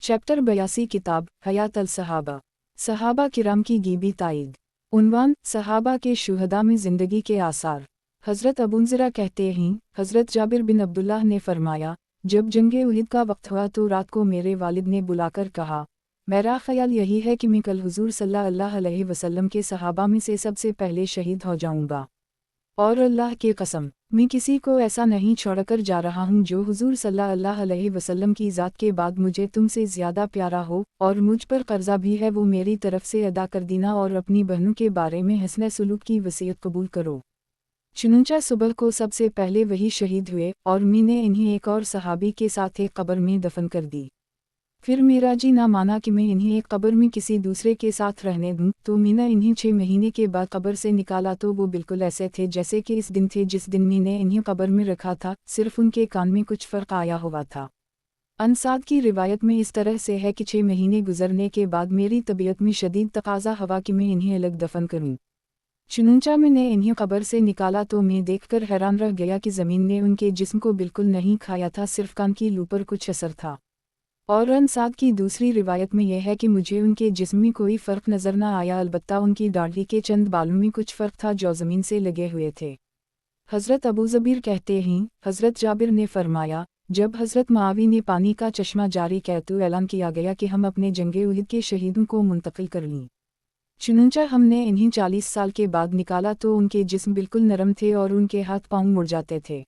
Chapter 82 किताब हयात अल-सहाबा। सहाबा किराम की गीबी ताईद। उन्वान सहाबा के शुहदा में ज़िंदगी के आसार। हज़रत अबूज़रा कहते हैं, हज़रत जाबिर बिन अब्दुल्लाह ने फरमाया, जब जंगे उहद का वक्त हुआ तो रात को मेरे वालिद ने बुलाकर कहा, मेरा ख्याल यही है कि मैं कल हुज़ूर सल्लल्लाहु अलैहि वसल्लम के सहाबा में से सबसे पहले शहीद हो जाऊँगा। और अल्लाह की कसम, मैं किसी को ऐसा नहीं छोड़कर जा रहा हूँ जो हुज़ूर सल्लल्लाहु अलैहि वसल्लम की ज़ात के बाद मुझे तुमसे ज़्यादा प्यारा हो, और मुझ पर कर्जा भी है वो मेरी तरफ से अदा कर देना, और अपनी बहनों के बारे में हसन सलूक की वसीयत कबूल करो। चुनंचा सुबह को सबसे पहले वही शहीद हुए, और मैंने इन्हें एक और सहाबी के साथ एक कब्र में दफन कर दी। फिर मेरा जी ना माना कि मैं इन्हें एक कब्र में किसी दूसरे के साथ रहने दूं, तो मैंने इन्हें 6 महीने के बाद कब्र से निकाला तो वो बिल्कुल ऐसे थे जैसे कि इस दिन थे जिस दिन मैंने इन्हें कब्र में रखा था, सिर्फ उनके कान में कुछ फ़र्क आया हुआ था। अनसाद की रिवायत में इस तरह से है कि 6 महीने गुजरने के बाद मेरी तबीयत में शदीद तकाजा हुआ कि मैं इन्हें अलग दफन करूँ। चुनंचा मैंने इन्हें कब्र से निकाला तो मैं देखकर हैरान रह गया कि ज़मीन ने उनके जिस्म को बिल्कुल नहीं खाया था, सिर्फ कान की लू पर कुछ असर था। और अनसाद की दूसरी रिवायत में यह है कि मुझे उनके जिस्म में कोई फ़र्क नज़र न आया, अलबत्ता उनकी दाढ़ी के चंद बालों में कुछ फ़र्क था जो ज़मीन से लगे हुए थे। हज़रत अबू ज़बीर कहते हैं, हज़रत जाबिर ने फरमाया, जब हज़रत मुआवी ने पानी का चश्मा जारी किया तो ऐलान किया गया कि हम अपने जंगे उहद के शहीदों को मुंतकिल कर लें। चुनंचा हमने इन्हें 40 साल के बाद निकाला तो उनके जिस्म बिल्कुल नरम थे और उनके हाथ पाँव मुड़ जाते थे।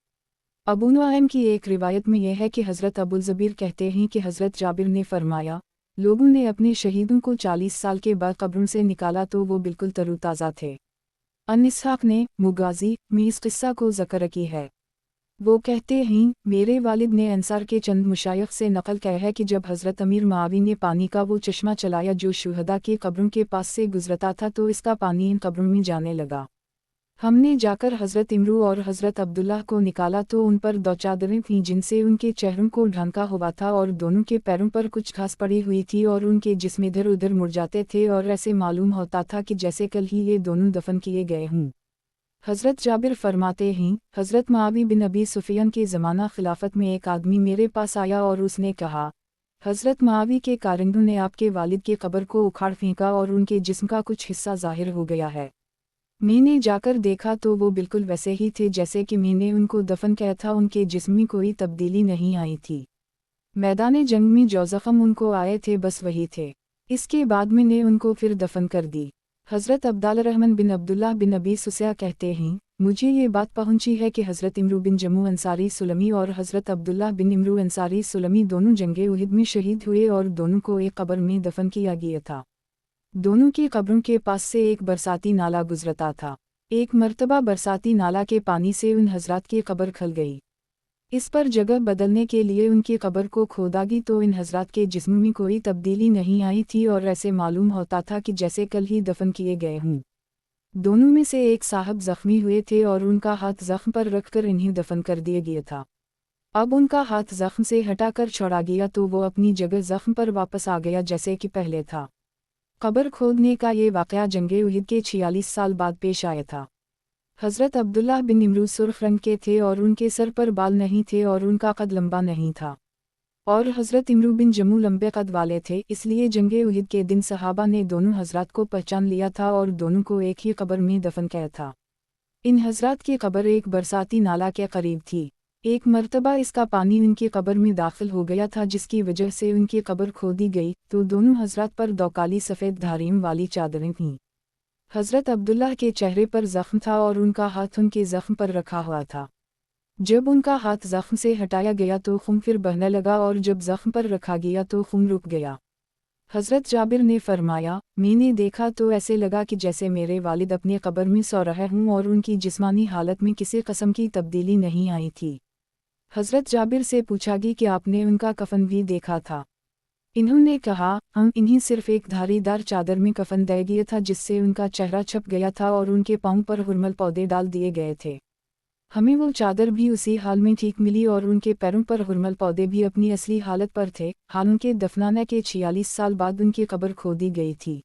अबू नुआइम की एक रिवायत में यह है कि हज़रत अबू ज़बीर कहते हैं कि हज़रत जाबिर ने फरमाया, लोगों ने अपने शहीदों को 40 साल के बाद कब्रों से निकाला तो वो बिल्कुल तरोताज़ा थे। अन-इसहाक़ ने मुगाज़ी में इस किस्सा को ज़िक्र की है। वो कहते हैं, मेरे वालिद ने अंसार के चंद मुशायख से नकल किया है कि जब हज़रत अमीर मुआवी ने पानी का वो चश्मा चलाया जो शुहदा की कब्रों के पास से गुजरता था तो इसका पानी इन कब्रों में जाने लगा। हमने जाकर हज़रत इमरू और हज़रत अब्दुल्लाह को निकाला तो उन पर 2 चादरें थीं जिनसे उनके चेहरों को ढका हुआ था, और दोनों के पैरों पर कुछ घास पड़ी हुई थी और उनके जिस्म इधर उधर मुड़ जाते थे और ऐसे मालूम होता था कि जैसे कल ही ये दोनों दफन किए गए हों। हज़रत जाबिर फरमाते हैं, हज़रत मुआवी बिन अबी सुफियान के ज़माना खिलाफत में एक आदमी मेरे पास आया और उसने कहा, हज़रत मुआवी के कारिंदों ने आपके वालिद की कब्र को उखाड़ फेंका और उनके जिस्म का कुछ हिस्सा ज़ाहिर हो गया है। मैंने जाकर देखा तो वो बिल्कुल वैसे ही थे जैसे कि मैंने उनको दफन किया था, उनके जिस्म में कोई तब्दीली नहीं आई थी। मैदान जंग में जो ज़ख्म उनको आए थे बस वही थे। इसके बाद मैंने उनको फिर दफन कर दी। हज़रत अब्दुर्रहमान बिन अब्दुल्लाह बिन अबी सुसया कहते हैं, मुझे ये बात पहुंची है कि हज़रत इमरू बिन जमू अंसारी सुलमी और हज़रत अब्दुल्लाह बिन इमरू अंसारी सुलमी दोनों जंगे उहद में शहीद हुए और दोनों को एक कब्र में दफन किया गया था। दोनों की कब्रों के पास से एक बरसाती नाला गुजरता था। एक मर्तबा बरसाती नाला के पानी से उन हजरात की कब्र खल गई। इस पर जगह बदलने के लिए उनकी कब्र को खोदा गई तो इन हजरात के जिस्म में कोई तब्दीली नहीं आई थी और ऐसे मालूम होता था कि जैसे कल ही दफन किए गए हों। दोनों में से एक साहब जख्मी हुए थे और उनका हाथ जख्म पर रखकर इन्हें दफन कर दिया गया था। अब उनका हाथ जख्म से हटाकर छोड़ा गया तो वो अपनी जगह जख्म पर वापस आ गया जैसे कि पहले था। कब्र खोदने का ये वाक़या जंगे उहद के 46 साल बाद पेश आया था। हज़रत अब्दुल्लाह बिन इमरू सुर्ख रंग के थे और उनके सर पर बाल नहीं थे और उनका कद लंबा नहीं था, और हज़रत इमरू बिन जमू लंबे कद वाले थे, इसलिए जंगे उहद के दिन सहाबा ने दोनों हज़रात को पहचान लिया था और दोनों को एक ही कब्र में दफन किया था। इन हज़रात की कब्र एक बरसाती नाला के करीब थी। एक मर्तबा इसका पानी उनकी कब्र में दाखिल हो गया था जिसकी वजह से उनकी कब्र खोदी गई तो दोनों हज़रात पर 2 काली सफ़ेद धारियों वाली चादरें थीं। हज़रत अब्दुल्लाह के चेहरे पर ज़ख्म था और उनका हाथ उनके ज़ख्म पर रखा हुआ था। जब उनका हाथ ज़ख्म से हटाया गया तो खून फिर बहने लगा और जब ज़ख्म पर रखा गया तो खून रुक गया। हज़रत जाबिर ने फरमाया, मैंने देखा तो ऐसे लगा कि जैसे मेरे वालिद अपने कब्र में सो रहे हों और उनकी जिस्मानी हालत में किसी किस्म की तब्दीली नहीं आई थी। हज़रत जाबिर से पूछा गया कि आपने उनका कफन भी देखा था? इन्होंने कहा, हम इन्हें सिर्फ एक धारीदार चादर में कफन दिया गया था जिससे उनका चेहरा छप गया था और उनके पाँव पर हुरमल पौधे डाल दिए गए थे। हमें वो चादर भी उसी हाल में ठीक मिली और उनके पैरों पर हुरमल पौधे भी अपनी असली हालत पर थे। हालांकि दफनाने के 46 साल बाद उनकी कब्र खोदी गई थी।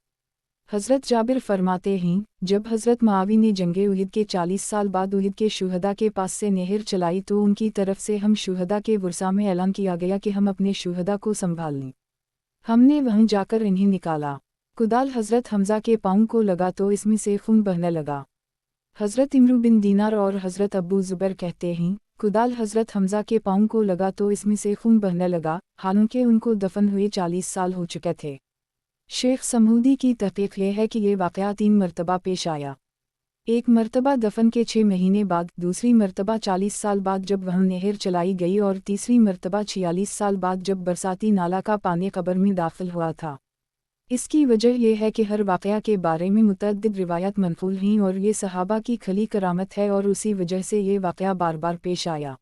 हज़रत जाबिर फरमाते हैं, जब हज़रत मुआवी ने जंगे उहद के 40 साल बाद उहद के शुहदा के पास से नहर चलाई तो उनकी तरफ से हम शुहदा के वर्सा में ऐलान किया गया कि हम अपने शुहदा को संभाल लें। हमने वहीं जाकर इन्हें निकाला। कुदाल हज़रत हमज़ा के पाँव को लगा तो इसमें से खून बहने लगा। हज़रत इमरू बिन दीनार और हज़रत अबू ज़ुबैर कहते हैं, कुदाल हज़रत हमज़ा के पाँव को लगा तो इसमें से खून बहने लगा, हालांकि उनको दफन हुए 40 साल हो चुके थे। शेख समूदी की तहकीक यह है कि ये वाक़या 3 मरतबा पेश आया। एक मरतबा दफन के 6 महीने बाद, दूसरी मरतबा 40 साल बाद जब वहाँ नहर चलाई गई और तीसरी मरतबा 46 साल बाद जब बरसाती नाला का पानी कब्र में दाखिल हुआ था। इसकी वजह यह है कि हर वाक़या के बारे में मुतअद्दिद रिवायत मनक़ूल हैं और ये सहाबा की खली करामत है और उसी वजह से ये वाक़या बार बार पेश आया।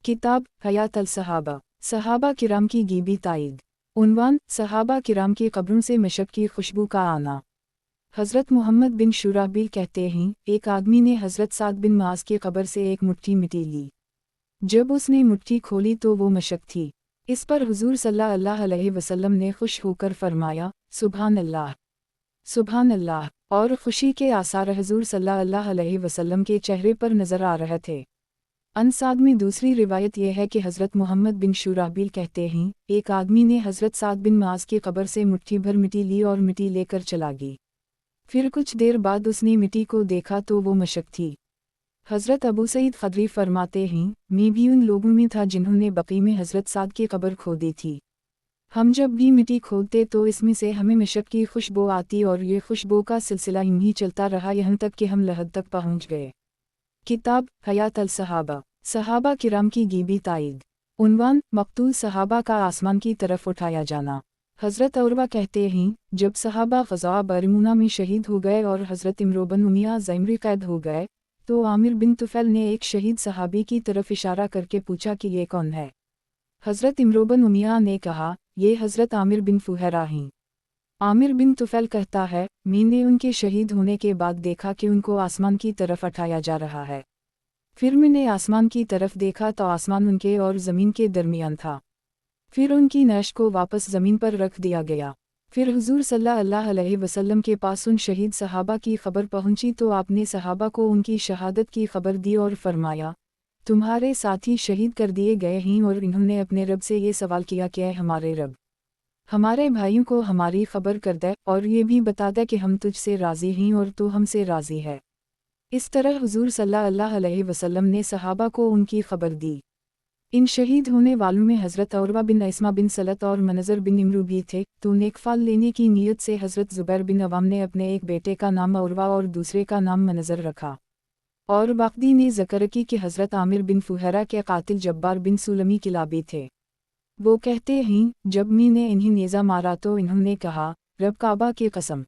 किताब हयात अल सहाबा, सहाबा किराम की गीबी ताईद। उन्वान, सहाबा किराम की कब्रों से मशक की खुशबू का आना। हज़रत मोहम्मद बिन शुराहबील कहते हैं, एक आदमी ने हज़रत साद बिन मास की कब्र से एक मुट्ठी मिट्टी ली। जब उसने मुट्ठी खोली तो वो मशक थी। इस पर हुज़ूर सल्लल्लाहु अलैहि वसल्लम ने खुश होकर फरमाया, सुभान अल्लाह, सुभान अल्लाह, और खुशी के आसार हुज़ूर सल्लल्लाहु अलैहि वसल्लम के चेहरे पर नज़र आ रहे थे। साद में दूसरी रिवायत यह है कि हज़रत मोहम्मद बिन शुराहबील कहते हैं, एक आदमी ने हज़रत साद बिन मास की कब्र से मुट्ठी भर मिट्टी ली और मिट्टी लेकर चला गई। फिर कुछ देर बाद उसने मिट्टी को देखा तो वो मशक थी। हज़रत अबू सईद ख़दरी फरमाते हैं, मैं भी उन लोगों में था जिन्होंने बक़ी में हज़रत साद की कब्र खोदी थी। हम जब भी मिट्टी खोदते तो इसमें से हमें मशक की खुशबू आती और ये खुशबू का सिलसिला यूं ही चलता रहा यहाँ तक कि हम लहद तक पहुँच गए। किताब हयात अल सहाबा, सहाबा किराम की गीबी ताईद। उन्वान, मक़तूल सहाबा का आसमान की तरफ उठाया जाना। हज़रत उरवा कहते हैं, जब सहाबा ग़ज़वा बरमूना में शहीद हो गए और हज़रत इमरो बिन उमिया ज़ैमरी कैद हो गए, तो आमिर बिन तुफ़ैल ने एक शहीद सहाबी की तरफ इशारा करके पूछा कि ये कौन है। हज़रत इमरो बिन उमिया ने कहा, ये हज़रत आमिर बिन फ़ुहैरा हैं। आमिर बिन तुफ़ैल कहता है, मैंने उनके शहीद होने के बाद देखा कि उनको आसमान की तरफ उठाया जा रहा है। फिर मैंने आसमान की तरफ देखा तो आसमान उनके और ज़मीन के दरमियान था। फिर उनकी नश को वापस ज़मीन पर रख दिया गया। फिर हुज़ूर सल्लल्लाहु अलैहि वसल्लम के पास उन शहीद सहाबा की खबर पहुंची तो आपने सहाबा को उनकी शहादत की खबर दी और फरमाया, तुम्हारे साथी शहीद कर दिए गए हैं और इन्होंने अपने रब से ये सवाल किया कि हमारे रब, हमारे भाइयों को हमारी खबर कर दे और ये भी बता दे कि हम तुझसे राज़ी हैं और तू हमसे राज़ी है। इस तरह हुज़ूर सल्लल्लाहु अलैहि वसल्लम ने सहाबा को उनकी खबर दी। इन शहीद होने वालों में हज़रत उरवा बिन इस्मा बिन सलत और मनज़र बिन इमरू भी थे। तो नेकफाल लेने की नीयत से हज़रत ज़ुबैर बिन अवाम ने अपने एक बेटे का नाम उरवा और दूसरे का नाम मनज़र रखा। और वाक़दी ने ज़िक्र की कि हज़रत आमिर बिन फ़ुहैरा के कातिल जब्बार बिन सुलमी किलाबी थे। वो कहते हैं, जब मैंने इन्हें नेज़ा मारा तो इन्होंने कहा, रब काबा की कसम,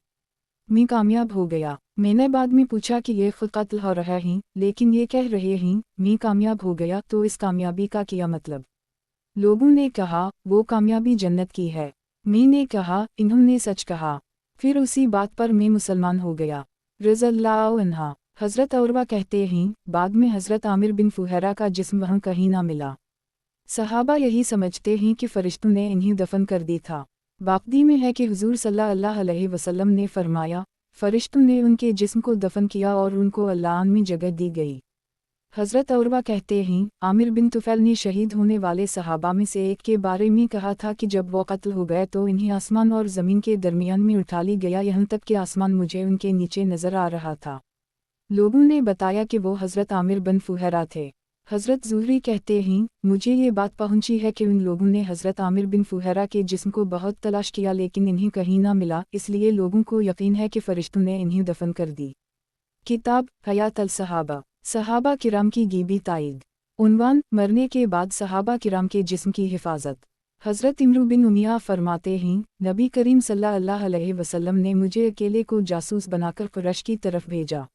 मैं कामयाब हो गया। मैंने बाद में पूछा कि ये खुद कत्ल हो रहा हैं, लेकिन ये कह रहे हैं, मैं कामयाब हो गया, तो इस कामयाबी का क्या मतलब? लोगों ने कहा, वो कामयाबी जन्नत की है। मैंने कहा, इन्होंने सच कहा। फिर उसी बात पर मैं मुसलमान हो गया। रज़ियल्लाहु अन्हा। हज़रत उरवा कहते हैं, बाद में हज़रत आमिर बिन फ़ुहैरा का जिस्म वहाँ कहीं ना मिला। सहाबा यही समझते हैं कि फ़रिश्तों ने इन्हें दफन कर दी था। वाक़दी में है कि हुज़ूर सल्लल्लाहु अलैहि वसल्लम ने फरमाया, फ़रिश्तों ने उनके जिस्म को दफन किया और उनको अल्लाह में जगह दी गई। हज़रत उरवा कहते हैं, आमिर बिन तुफ़ैल ने शहीद होने वाले सहाबा में से एक के बारे में कहा था कि जब वो कत्ल हो गए तो इन्हें आसमान और ज़मीन के दरमियान में उठा ली गया, यहाँ तक कि आसमान मुझे उनके नीचे नज़र आ रहा था। लोगों ने बताया कि वो हज़रत आमिर बिन फ़ुहैरा थे। हज़रत ज़ुहरी कहते हैं, मुझे ये बात पहुंची है कि उन लोगों ने हज़रत आमिर बिन फ़ुहैरा के जिस्म को बहुत तलाश किया लेकिन इन्हें कहीं ना मिला, इसलिए लोगों को यकीन है कि फ़रिश्तों ने इन्हें दफन कर दी। किताब हयात अल सहाबा, सहाबा किराम की गीबी ताईद। उन्वान, मरने के बाद सहाबा किराम के जिस्म की हिफाजत। हज़रत इमरू बिन उमिया फरमाते हैं, नबी करीम सल्लल्लाहु अलैहि वसल्लम ने मुझे अकेले को जासूस बनाकर कुरैश की तरफ भेजा।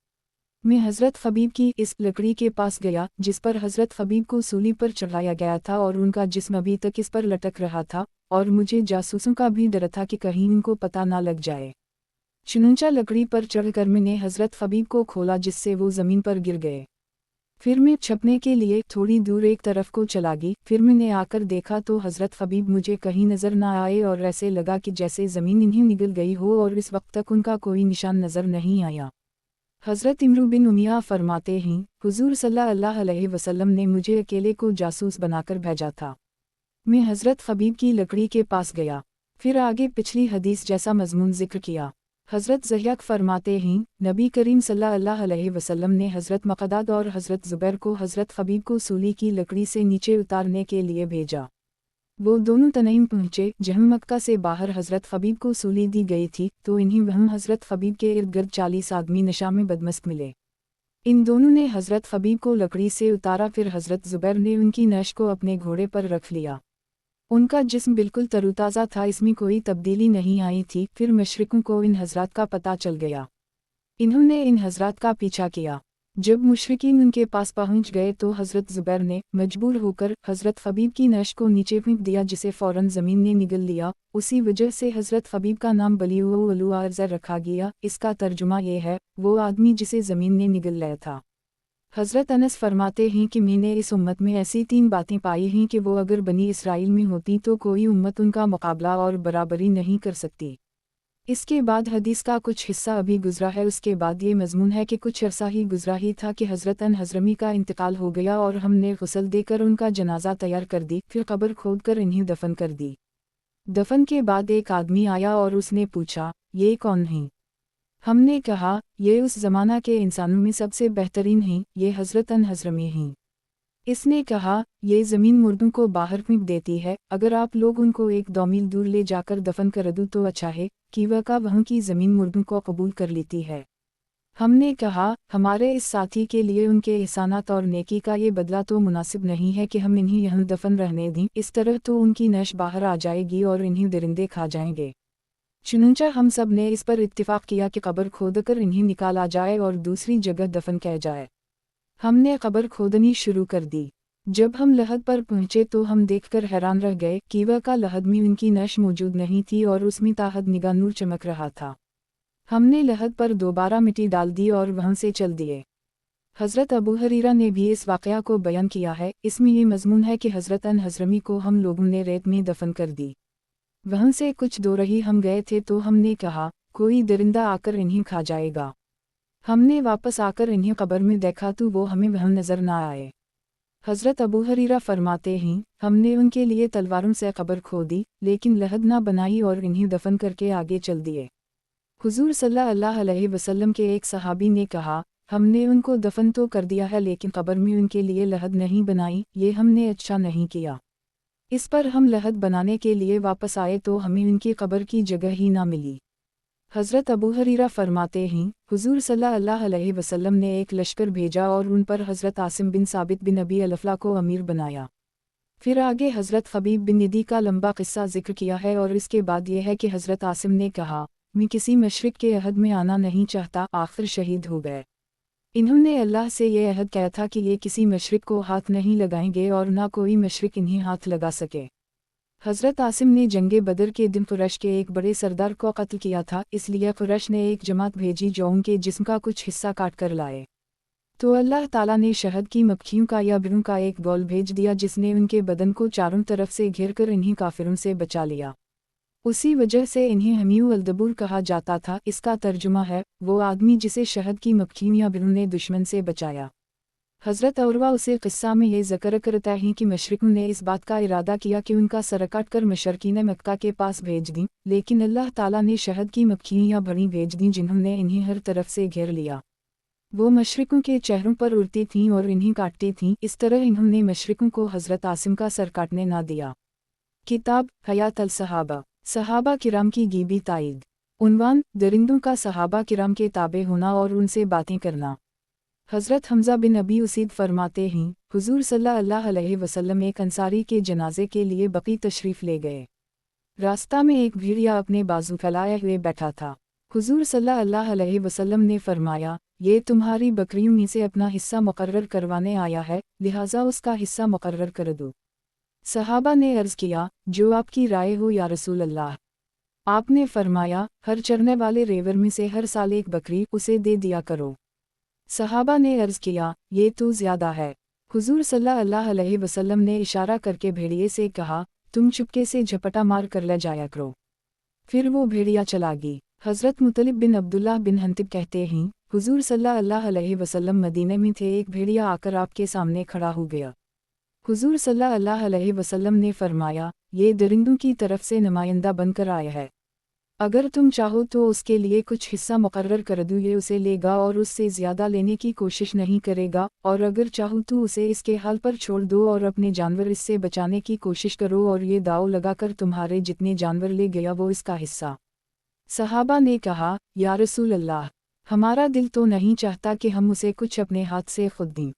मैं हज़रत खबीब की इस लकड़ी के पास गया जिस पर हज़रत खबीब को सूली पर चढ़ाया गया था और उनका जिस्म अभी तक इस पर लटक रहा था, और मुझे जासूसों का भी डर था कि कहीं इनको पता ना लग जाए। चुनूचा लकड़ी पर चढ़कर मैंने हज़रत खबीब को खोला जिससे वो ज़मीन पर गिर गए। फिर मैं छपने के लिए थोड़ी दूर एक तरफ को चला गई। फिर मैंने आकर देखा तो हज़रत खबीब मुझे कहीं नज़र ना आए और ऐसे लगा कि जैसे ज़मीन इन्हें निगल गई हो और इस वक्त तक उनका कोई निशान नज़र नहीं आया। हज़रत इमरू बिन उमिया फरमाते हैं, हुज़ूर सल्लल्लाहु अलैहि वसल्लम ने मुझे अकेले को जासूस बनाकर भेजा था। मैं हज़रत खबीब की लकड़ी के पास गया। फिर आगे पिछली हदीस जैसा मजमून जिक्र किया। हज़रत ज़हियाक फरमाते हैं, नबी करीम सल्लल्लाहु अलैहि वसल्लम ने हज़रत मक़दाद और हज़रत ज़ुबैर को हज़रत ख़बीब को सूली की लकड़ी से नीचे उतारने के लिए भेजा। वो दोनों तनईम पहुँचे, जहाँ मक्का से बाहर हज़रत ख़बीब को सूली दी गई थी, तो इन्हीं वहाँ हज़रत ख़बीब के इर्द गिर्द 40 आदमी नशा में बदमस्त मिले। इन दोनों ने हज़रत ख़बीब को लकड़ी से उतारा, फिर हज़रत ज़ुबैर ने उनकी नश को अपने घोड़े पर रख लिया। उनका जिस्म बिल्कुल तरोताज़ा था, इसमें कोई तब्दीली नहीं आई थी। फिर मुशरिकों को इन हज़रात का पता चल गया। इन्होंने इन हज़रात का पीछा किया। जब मुशरिकीन उनके पास पहुंच गए तो हज़रत ज़ुबैर ने मजबूर होकर हज़रत ख़बीब की नश को नीचे फेंक दिया, जिसे फ़ौरन ज़मीन ने निगल लिया। उसी वजह से हज़रत ख़बीब का नाम बलीउल अर्ज़ रखा गया। इसका तर्जुमा ये है, वो आदमी जिसे ज़मीन ने निगल लिया था। हज़रत अनस फरमाते हैं कि मैंने इस उम्मत में ऐसी 3 बातें पाई हैं कि वो अगर बनी इसराइल में होती तो कोई उम्मत उनका मुकाबला और बराबरी नहीं कर सकती। इसके बाद हदीस का कुछ हिस्सा अभी गुजरा है। उसके बाद ये मजमून है कि कुछ अरसा ही गुजरा ही था कि हज़रत अन हज़रमी का इंतकाल हो गया और हमने गुस्ल देकर उनका जनाजा तैयार कर दी, फिर कब्र खोद कर इन्हें दफन कर दी। दफन के बाद एक आदमी आया और उसने पूछा, ये कौन हैं? हमने कहा, ये उस ज़माना के इंसानों में सबसे बेहतरीन हैं, ये हज़रत अन हज़रमी हैं। इसने कहा, ये ज़मीन मुर्दों को बाहर फेंक देती है, अगर आप लोग उनको 1-2 मील दूर ले जाकर दफन कर दूँ तो अच्छा है, कि वहाँ की ज़मीन मुर्दों को कबूल कर लेती है। हमने कहा, हमारे इस साथी के लिए उनके एहसानात और नेकी का ये बदला तो मुनासिब नहीं है कि हम इन्हें यहाँ दफन रहने दें, इस तरह तो उनकी नश बाहर आ जाएगी और इन्हें दरिंदे खा जाएंगे। चुनांचे हम सब ने इस पर इत्तिफाक किया कि कब्र खोदकर इन्हें निकाला जाए और दूसरी जगह दफन किया जाए। हमने कब्र खोदनी शुरू कर दी। जब हम लहद पर पहुंचे तो हम देखकर हैरान रह गए कि वह लहद में उनकी नश मौजूद नहीं थी और उसमें ताहद निगाह नूर चमक रहा था। हमने लहद पर दोबारा मिट्टी डाल दी और वहां से चल दिए। हज़रत अबू हरीरा ने भी इस वाक़या को बयान किया है। इसमें ये मजमून है कि हज़रत अन हज़रमी को हम लोगों ने रेत में दफन कर दी। वहाँ से कुछ दूर ही हम गए थे तो हमने कहा, कोई दरिंदा आकर इन्हें खा जाएगा। हमने वापस आकर इन्हें कब्र में देखा तो वो हमें वहाँ नज़र ना आए। हज़रत अबू हरीरा फरमाते हैं, हमने उनके लिए तलवारों से कब्र खोदी, लेकिन लहद ना बनाई और इन्हें दफन करके आगे चल दिए। हुज़ूर सल्लल्लाहु अलैहि वसल्लम के एक सहाबी ने कहा, हमने उनको दफन तो कर दिया है लेकिन कब्र में उनके लिए लहद नहीं बनाई, ये हमने अच्छा नहीं किया। इस पर हम लहद बनाने के लिए वापस आए तो हमें उनकी कब्र की जगह ही ना मिली। हज़रत अबू हरीरा फरमाते हैं, हुज़ूर सल्लल्लाहु अलैहि वसल्लम ने एक लश्कर भेजा और उन पर हज़रत आसिम बिन साबित बिन अबी अलफ़ला को अमीर बनाया। फिर आगे हज़रत ख़बीब बिन निदी का लंबा किस्सा जिक्र किया है और इसके बाद ये है कि हज़रत आसिम ने कहा, मैं किसी मशरिक के अहद में आना नहीं चाहता, आखिर शहीद हो गए। इन्होंने अल्लाह से ये अहद किया था कि ये किसी मशरिक को हाथ नहीं लगाएंगे और ना कोई मशरिक इन्हें हाथ लगा सके। हज़रत आसिम ने जंगे बदर के दिन कुरैश के एक बड़े सरदार को कत्ल किया था, इसलिए कुरैश ने एक जमात भेजी जो उनके जिस्म का कुछ हिस्सा काट कर लाए। तो अल्लाह ताला ने शहद की मक्खियों का या बिरों का एक गोल भेज दिया जिसने उनके बदन को चारों तरफ से घेर कर इन्हीं काफिरों से बचा लिया। उसी वजह से इन्हें हमीउ अल-दबूर कहा जाता था। इसका तर्जुमा है, वो आदमी जिसे शहद की मक्खियों या बिरों ने दुश्मन से बचाया। हज़रत औरवा उसे क़िस्सा में ये ज़िक्र करता है कि मशरिकों ने इस बात का इरादा किया कि उनका सर काट कर मुशरिकीन मक्का के पास भेज दी, लेकिन अल्लाह ताला ने शहद की मक्खियाँ या बड़ी भेज दी जिन्होंने इन्हें हर तरफ से घेर लिया। वो मशरिकों के चेहरों पर उड़ती थीं और इन्हें काटती थीं। इस तरह इन्होंने मशरिकों को हज़रत आसिम का सर काटने ना दिया। किताब हयात अल-सहाबा, सहाबा किराम की गीबी ताईद। उन्वान, दरिंदों का सहाबा किराम के ताबे होना और उनसे बातें करना। हज़रत हमज़ा बिन अबी उसीद फरमाते हैं, हुज़ूर सल्लल्लाहु अलैहि वसल्लम एक अंसारी के जनाजे के लिए बकी तशरीफ़ ले गए। रास्ता में एक भेड़िया अपने बाजू फैलाए हुए बैठा था। हुज़ूर सल्लल्लाहु अलैहि वसल्लम ने फरमाया, ये तुम्हारी बकरियों में से अपना हिस्सा मुकर्रर करवाने आया है, लिहाजा उसका हिस्सा मुकर्रर कर दो। सहाबा ने अर्ज़ किया, जो आपकी राय हो या रसूल अल्लाह। आपने फरमाया, हर चरने वाले रेवर में से हर साल एक बकरी उसे दे दिया करो। सहाबा ने अर्ज़ किया, ये तो ज़्यादा है। हुज़ूर सल्लल्लाहु अलैहि वसल्लम ने इशारा करके भेड़िए से कहा, तुम चुपके से झपटा मार कर ले जाया करो। फिर वो भेड़िया चला गई। हज़रत मुतलिब बिन अब्दुल्लाह बिन हंतिब कहते हैं, हुज़ूर सल्लल्लाहु अलैहि वसल्लम मदीने में थे, एक भेड़िया आकर आपके सामने खड़ा हो गया। हुजूर सल्लल्लाहु अलैहि वसल्लम ने फरमाया, ये दरिंदों की तरफ से नुमाइंदा बनकर आया है। अगर तुम चाहो तो उसके लिए कुछ हिस्सा मुकर्रर कर दूँ, ये उसे लेगा और उससे ज़्यादा लेने की कोशिश नहीं करेगा, और अगर चाहो तो उसे इसके हाल पर छोड़ दो और अपने जानवर इससे बचाने की कोशिश करो, और ये दाव लगाकर तुम्हारे जितने जानवर ले गया वो इसका हिस्सा। सहाबा ने कहा, या रसूल अल्लाह, हमारा दिल तो नहीं चाहता कि हम उसे कुछ अपने हाथ से खुद दें।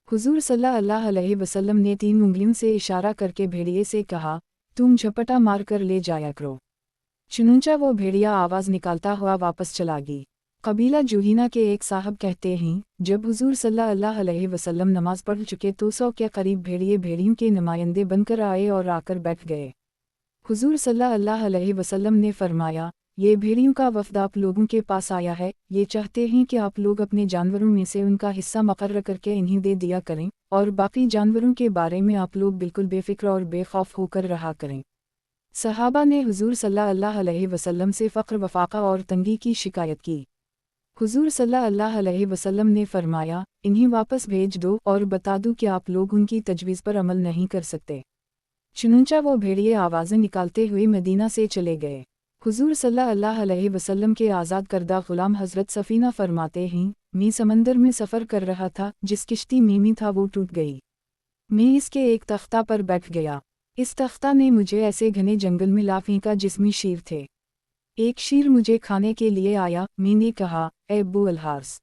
हुजूर सल्लल्लाहु अलैहि वसल्लम ने 3 उंगलियों से इशारा करके भेड़िए से कहा, तुम झपटा मार कर ले जाया करो। चुनूंचा वो भेड़िया आवाज़ निकालता हुआ वापस चला गई। कबीला जुहीना के एक साहब कहते हैं, जब हुजूर सल्लल्लाहु अलैहि वसल्लम नमाज पढ़ चुके तो 100 के करीब भेड़िए भेड़ियों के नुमाइंदे बनकर आए और आकर बैठ गए। हुजूर सल्लल्लाहु अलैहि वसल्लम ने फरमाया, ये भेड़ियों का वफ़द आप लोगों के पास आया है, ये चाहते हैं कि आप लोग अपने जानवरों में से उनका हिस्सा मुकर्रर करके इन्हें दे दिया करें, और बाकी जानवरों के बारे में आप लोग बिल्कुल बेफिक्र और बेखौफ होकर रहा करें। सहाबा ने हुजूर सल्लल्लाहु अलैहि वसल्लम से फ़क्र वफाका और तंगी की शिकायत की। हुजूर सल्लल्लाहु अलैहि वसल्लम ने फरमाया, इन्हें वापस भेज दो और बता दो कि आप लोग उनकी तजवीज़ पर अमल नहीं कर सकते। चुनूंचा वो भेड़िए आवाज़ें निकालते हुए मदीना से चले गए। हुजूर सल्लल्लाहु अलैहि वसल्लम के आज़ाद करदा ग़ुलाम हज़रत सफ़ीना फरमाते हैं, मैं समंदर में सफ़र कर रहा था, जिस किश्ती में था वो टूट गई। मैं इसके एक तख्ता पर बैठ गया। इस तख्ता ने मुझे ऐसे घने जंगल में ला फेंका जिसमें शेर थे। एक शेर मुझे खाने के लिए आया। मैंने कहा, ए अबू अल हारिस,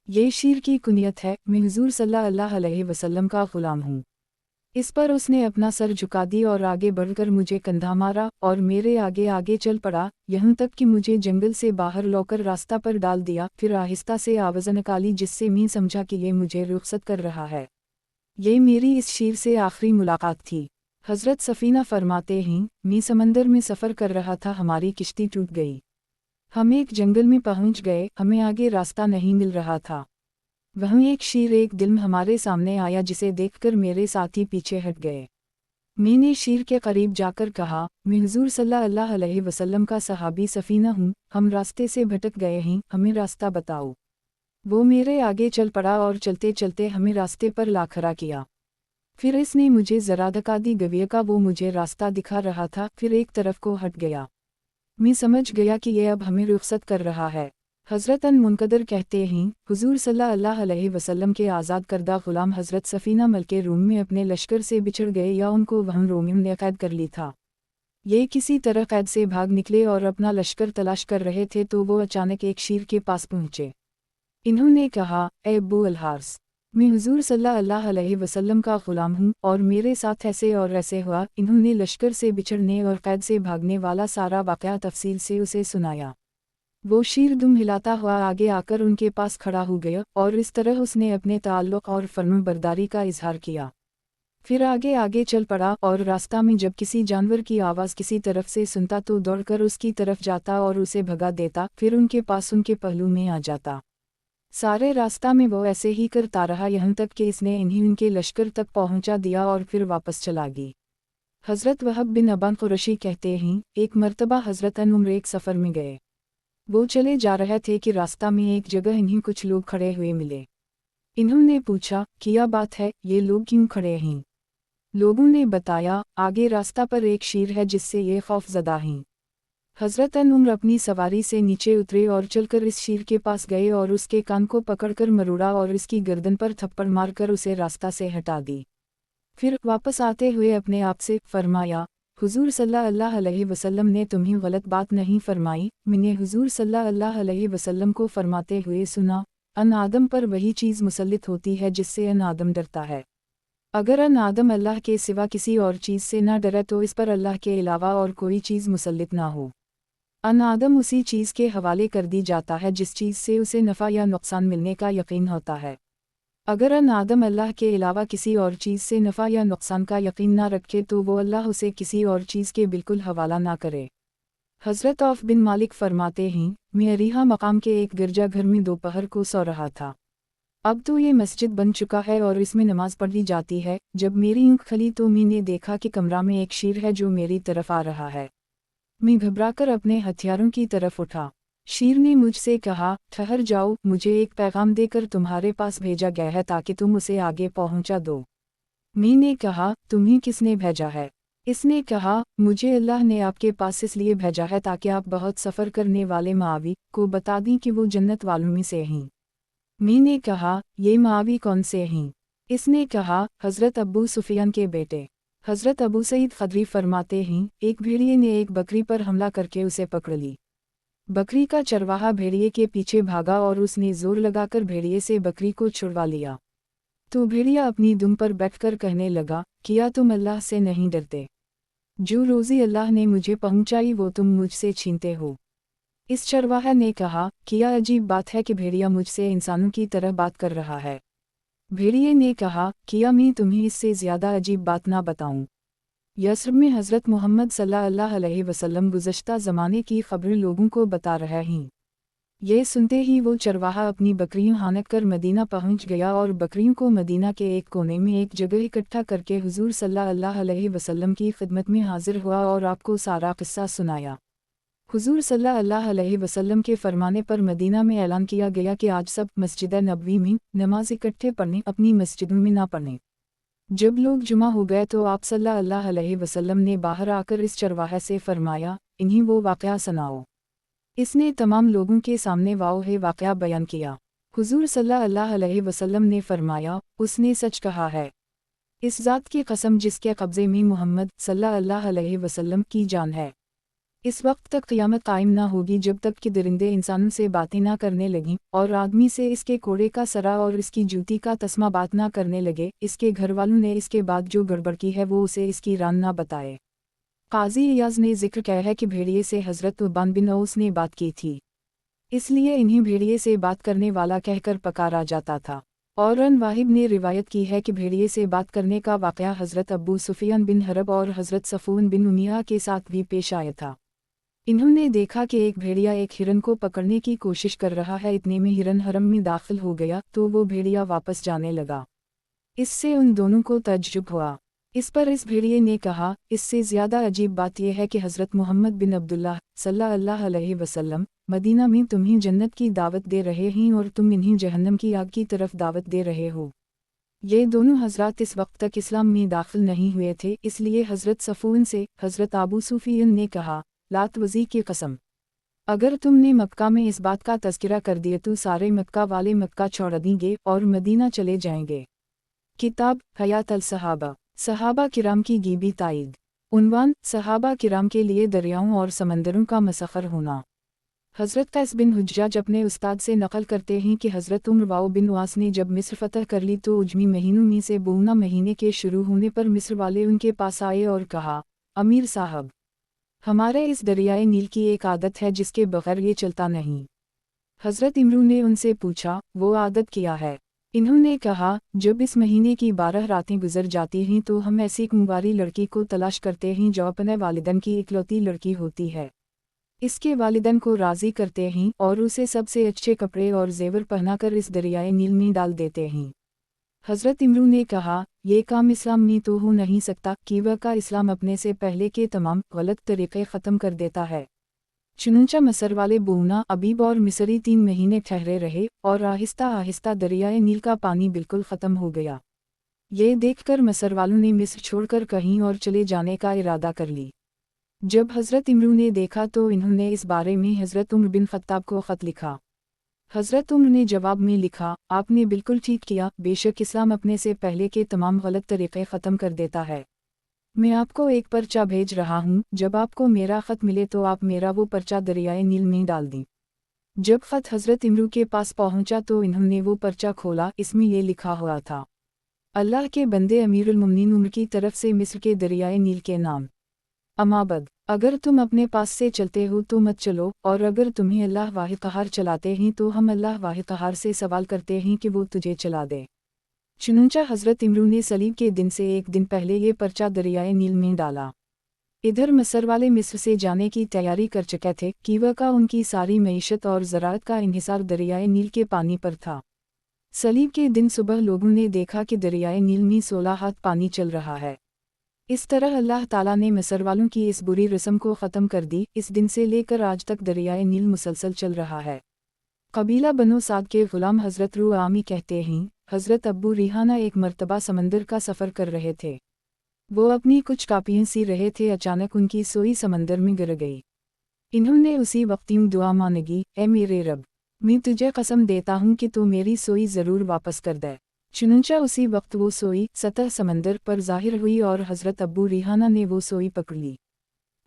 ये शेर की कुनियत है, मैं हुजूर सल्लल्लाहु अलैहि वसल्लम का ग़ुलाम हूँ। इस पर उसने अपना सर झुका दी और आगे बढ़कर मुझे कंधा मारा और मेरे आगे आगे चल पड़ा, यहाँ तक कि मुझे जंगल से बाहर लौकर रास्ता पर डाल दिया। फिर आहिस्ता से आवाज़ निकाली जिससे मैं समझा कि ये मुझे रुखसत कर रहा है। ये मेरी इस शेर से आखिरी मुलाकात थी। हज़रत सफ़ीना फरमाते हैं, मैं समंदर में सफ़र कर रहा था, हमारी किश्ती टूट गई। हम एक जंगल में पहुंच गए, हमें आगे रास्ता नहीं मिल रहा था। वहीं एक शेर एक दिल हमारे सामने आया, जिसे देखकर मेरे साथी पीछे हट गए। मैंने शेर के करीब जाकर कहा, मैं हुजूर सल्लल्लाहु अलैहि वसल्लम का सहाबी सफ़ीना हूँ, हम रास्ते से भटक गए हैं, हमें रास्ता बताओ। वो मेरे आगे चल पड़ा और चलते चलते हमें रास्ते पर ला खड़ा किया। फिर इसने मुझे ज़रा धक्का दी, गविया का वो मुझे रास्ता दिखा रहा था, फिर एक तरफ को हट गया। मैं समझ गया कि ये अब हमें रुखसत कर रहा है। हज़रत अन मुनकदर कहते हैं, हुजूर सल्लल्लाहु अलैहि वसल्लम के आज़ाद करदा ग़ुलाम हज़रत सफ़ीना मलके रूम में अपने लश्कर से बिछड़ गए, या उनको वहाँ रोमियों ने कैद कर ली था। ये किसी तरह कैद से भाग निकले और अपना लश्कर तलाश कर रहे थे तो वो अचानक एक शेर के पास पहुँचे। इन्होंने कहा, ए अबू अल हारिस, मैं हुजूर सल्लल्लाहु अलैहि वसल्लम का ग़ुलाम हूँ और मेरे साथ ऐसे और ऐसे हुआ। इन्होंने लश्कर से बिछड़ने और कैद से भागने वाला सारा वाक़या तफसील से उसे सुनाया। वो शेर दुम हिलाता हुआ आगे आकर उनके पास खड़ा हो गया और इस तरह उसने अपने ताल्लुक़ और फर्माबरदारी का इजहार किया। फिर आगे आगे चल पड़ा और रास्ता में जब किसी जानवर की आवाज़ किसी तरफ से सुनता तो दौड़कर उसकी तरफ जाता और उसे भगा देता, फिर उनके पास उनके पहलू में आ जाता। सारे रास्ता में वो ऐसे ही करता रहा, यहाँ तक कि इसने इन्हीं उनके लश्कर तक पहुँचा दिया और फिर वापस चला गई। हज़रत वहब बिन अबान कुरैशी कहते हैं, एक मर्तबा हज़रत अन उम्र एक सफ़र में गए। वो चले जा रहे थे कि रास्ता में एक जगह इन्हीं कुछ लोग खड़े हुए मिले। इन्होंने पूछा, क्या बात है, ये लोग क्यों खड़े हैं? लोगों ने बताया, आगे रास्ता पर एक शेर है जिससे ये खौफज़दा हैं। हज़रत अन उम्र अपनी सवारी से नीचे उतरे और चलकर इस शेर के पास गए और उसके कान को पकड़कर मरोड़ा और इसकी गर्दन पर थप्पड़ मारकर उसे रास्ता से हटा दी। फिर वापस आते हुए अपने आप से फरमाया, हुजूर सल्लल्लाहु अलैहि वसल्लम ने तुम्हें गलत बात नहीं फरमाई। मैंने हुजूर सल्लल्लाहु अलैहि वसल्लम को फरमाते हुए सुना, अन आदम पर वही चीज़ मुसल्लित होती है जिससे अन आदम डरता है। अगर अन आदम अल्लाह के सिवा किसी और चीज़ से न डरे तो इस पर अल्लाह के अलावा और कोई चीज़ मुसल्लित ना हो। अन आदम उसी चीज़ के हवाले कर दी जाता है जिस चीज़ से उसे नफ़ा या नुकसान मिलने का यकीन होता है। अगर अन आदम अल्लाह के अलावा किसी और चीज़ से नफ़ा या नुकसान का यकीन ना रखे तो वो अल्लाह उसे किसी और चीज़ के बिल्कुल हवाला ना करे। हज़रत औफ बिन मालिक फरमाते हैं, मैं अरीहा मकाम के एक गिरजा घर में दोपहर को सो रहा था। अब तो ये मस्जिद बन चुका है और इसमें नमाज पढ़ी जाती है। जब मेरी आँख खुली तो मैंने देखा कि कमरा में एक शेर है जो मेरी तरफ आ रहा है। मैं घबराकर अपने हथियारों की तरफ उठा। शेर ने मुझसे कहा, ठहर जाओ, मुझे एक पैगाम देकर तुम्हारे पास भेजा गया है ताकि तुम उसे आगे पहुंचा दो। मी ने कहा, तुम्हें किसने भेजा है? इसने कहा, मुझे अल्लाह ने आपके पास इसलिए भेजा है ताकि आप बहुत सफ़र करने वाले मुआवी को बता दें कि वो जन्नत वालों में से हैं। मी ने कहा, ये मुआवी कौन से हैं? इसने कहा, हज़रत अबू सुफियान के बेटे। हज़रत अबू सईद खदरी फरमाते हैं, एक भेड़िए ने एक बकरी पर हमला करके उसे पकड़ ली। बकरी का चरवाहा भेड़िए के पीछे भागा और उसने जोर लगाकर भेड़िए से बकरी को छुड़वा लिया। तो भेड़िया अपनी दुम पर बैठकर कहने लगा, क्या तुम अल्लाह से नहीं डरते? जो रोज़ी अल्लाह ने मुझे पहुंचाई वो तुम मुझसे छीनते हो। इस चरवाहा ने कहा, क्या अजीब बात है कि भेड़िया मुझसे इंसानों की तरह बात कर रहा है। भेड़िए ने कहा, क्या मैं तुम्हें इससे ज़्यादा अजीब बात ना बताऊं? यस्रब में हज़रत मोहम्मद सल्लल्लाहु अलैहि वसल्लम गुज़श्ता ज़माने की ख़बरें लोगों को बता रहे हैं। ये सुनते ही वो चरवाहा अपनी बकरियों हानक कर मदीना पहुंच गया और बकरियों को मदीना के एक कोने में एक जगह इकट्ठा करके हुजूर सल्लल्लाहु अलैहि वसल्लम की खिदमत में हाजिर हुआ और आपको सारा किस्सा सुनाया। हुजूर सल्लल्लाहु अलैहि वसल्लम के फरमाने पर मदीना में ऐलान किया गया कि आज सब मस्जिद नबवी में नमाज इकट्ठे पढ़ने, अपनी मस्जिदों में ना पढ़ें। जब लोग जुमा हो गए तो आप सल्लल्लाहु अलैहि वसल्लम ने बाहर आकर इस चरवाहे से फरमाया, इन्हीं वो वाक़या सुनाओ। इसने तमाम लोगों के सामने वाक़या वाक़या बयान किया। हुजूर सल्लल्लाहु अलैहि वसल्लम ने फरमाया, उसने सच कहा है। इस ज़ात की कसम जिसके कब्ज़े में मोहम्मद सल्लल्लाहु अलैहि वसल्लम की जान है, इस वक्त तक क़यामत कायम ना होगी जब तक कि दरिंदे इंसानों से बातें ना करने लगें और आदमी से इसके कोड़े का सरा और इसकी जूती का तस्मा बात ना करने लगे। इसके घर वालों ने इसके बाद जो गड़बड़ की है वो उसे इसकी रान ना बताए। काजी इयाज ने जिक्र किया है कि भेड़िए से हज़रत उबान बिन औस ने बात की थी, इसलिए इन्हीं भेड़िए से बात करने वाला कहकर पकारा जाता था। और अन वाहिब ने रिवायत की है कि भेड़िए से बात करने का वाक़या हज़रत अबू सुफियान बिन हरब और हज़रत सफ़ून बिन उमिया के साथ भी पेश आया था। इन्होंने देखा कि एक भेड़िया एक हिरन को पकड़ने की कोशिश कर रहा है। इतने में हिरन हरम में दाखिल हो गया तो वो भेड़िया वापस जाने लगा। इससे उन दोनों को तज्जुब हुआ। इस पर इस भेड़िए ने कहा, इससे ज़्यादा अजीब बात यह है कि हज़रत मोहम्मद बिन अब्दुल्लाह सल्लल्लाहु अलैहि वसल्लम मदीना में तुम्हें जन्नत की दावत दे रहे हैं और तुम इन्हीं जहन्नम की आग की तरफ दावत दे रहे हो। ये दोनों हज़रात इस वक्त तक इस्लाम में दाखिल नहीं हुए थे, इसलिए हज़रत सफ़ून से हज़रत अबू सुफियान ने कहा, लात वज़ी की कसम, अगर तुमने मक्का में इस बात का तज़किरा कर दिया तो सारे मक्का वाले मक्का छोड़ देंगे और मदीना चले जाएंगे। किताब हयात अल सहाबा, सहाबा किराम की गीबी ताईद। उन्वान, सहाबा किराम के लिए दरियाओं और समंदरों का मसखर होना। हज़रत कैस बिन हुज्जाज अपने उस्ताद से नकल करते हैं कि हज़रत उम्र वाओ बिन वास ने जब मिस्र फ़तह कर ली तो उजमी महीनों में से बूना महीने के शुरू होने पर मिस्र वाले उनके पास आए और कहा, अमीर साहब, हमारे इस दरियाए नील की एक आदत है जिसके बगैर ये चलता नहीं। हज़रत इमरू ने उनसे पूछा, वो आदत क्या है? इन्होंने कहा, जब इस महीने की 12 रातें गुजर जाती हैं तो हम ऐसी कुंवारी लड़की को तलाश करते हैं जो अपने वालिदैन की इकलौती लड़की होती है। इसके वालिदैन को राज़ी करते हैं और उसे सबसे अच्छे कपड़े और जेवर पहनाकर इस दरियाए नील में डाल देते हैं। हज़रत इमरू ने कहा, ये काम इस्लाम में तो हो नहीं सकता कि वह का इस्लाम अपने से पहले के तमाम गलत तरीक़े ख़त्म कर देता है। चुनंचा मसर वाले बूना, अबीब और मिसरी 3 महीने ठहरे रहे और आहिस्ता आहिस्ता दरियाए नील का पानी बिल्कुल ख़त्म हो गया। ये देखकर मसर वालों ने मिस्र छोड़कर कहीं और चले जाने का इरादा कर ली। जब हज़रत इमरू ने देखा तो इन्होंने इस बारे में हज़रत उमर बिन ख़त्ताब को ख़त लिखा। हज़रत उमर ने जवाब में लिखा, आपने बिल्कुल ठीक किया, बेशक इस्लाम अपने से पहले के तमाम गलत तरीक़े ख़त्म कर देता है। मैं आपको एक पर्चा भेज रहा हूँ, जब आपको मेरा ख़त मिले तो आप मेरा वो पर्चा दरियाए नील में डाल दें। जब ख़त हज़रत इमरू के पास पहुँचा तो इन्होंने वो पर्चा खोला। इसमें ये लिखा हुआ था, अल्लाह के बंदे अमीरुल मुमिनीन उमर की तरफ से मिस्र के दरियाए नील के नाम। अमाबद, अगर तुम अपने पास से चलते हो तो मत चलो, और अगर तुम्हें अल्लाह वाहिद क़हार चलाते हैं तो हम अल्लाह वाहिद क़हार से सवाल करते हैं कि वो तुझे चला दे। चुनंचा हज़रत इमरू ने सलीब के दिन से एक दिन पहले ये पर्चा दरियाए नील में डाला। इधर मसर वाले मिस्र से जाने की तैयारी कर चुके थे कि वह का उनकी सारी मईशत और ज़राअत का इन्हिसार दरियाए नील के पानी पर था। सलीब के दिन सुबह लोगों ने देखा कि दरियाए नील में 16 हाथ पानी चल रहा है। इस तरह अल्लाह ताला ने मिस्र वालों की इस बुरी रस्म को ख़त्म कर दी। इस दिन से लेकर आज तक दरियाए नील मुसलसल चल रहा है। कबीला बनो साद के ग़ुलाम हज़रत रुआमी कहते हैं, حضرت ابو ریحانہ ایک مرتبہ سمندر کا سفر کر رہے تھے۔ وہ اپنی کچھ کاپیاں سی رہے تھے، اچانک ان کی سوئی سمندر میں گر گئی۔ انہوں نے اسی وقت یوں دعا مانگی، اے میرے رب، میں تجھے قسم دیتا ہوں کہ تو میری سوئی ضرور واپس کر دے۔ چنانچہ اسی وقت وہ سوئی سطح سمندر پر ظاہر ہوئی اور حضرت ابو ریحانہ نے وہ سوئی پکڑ لی۔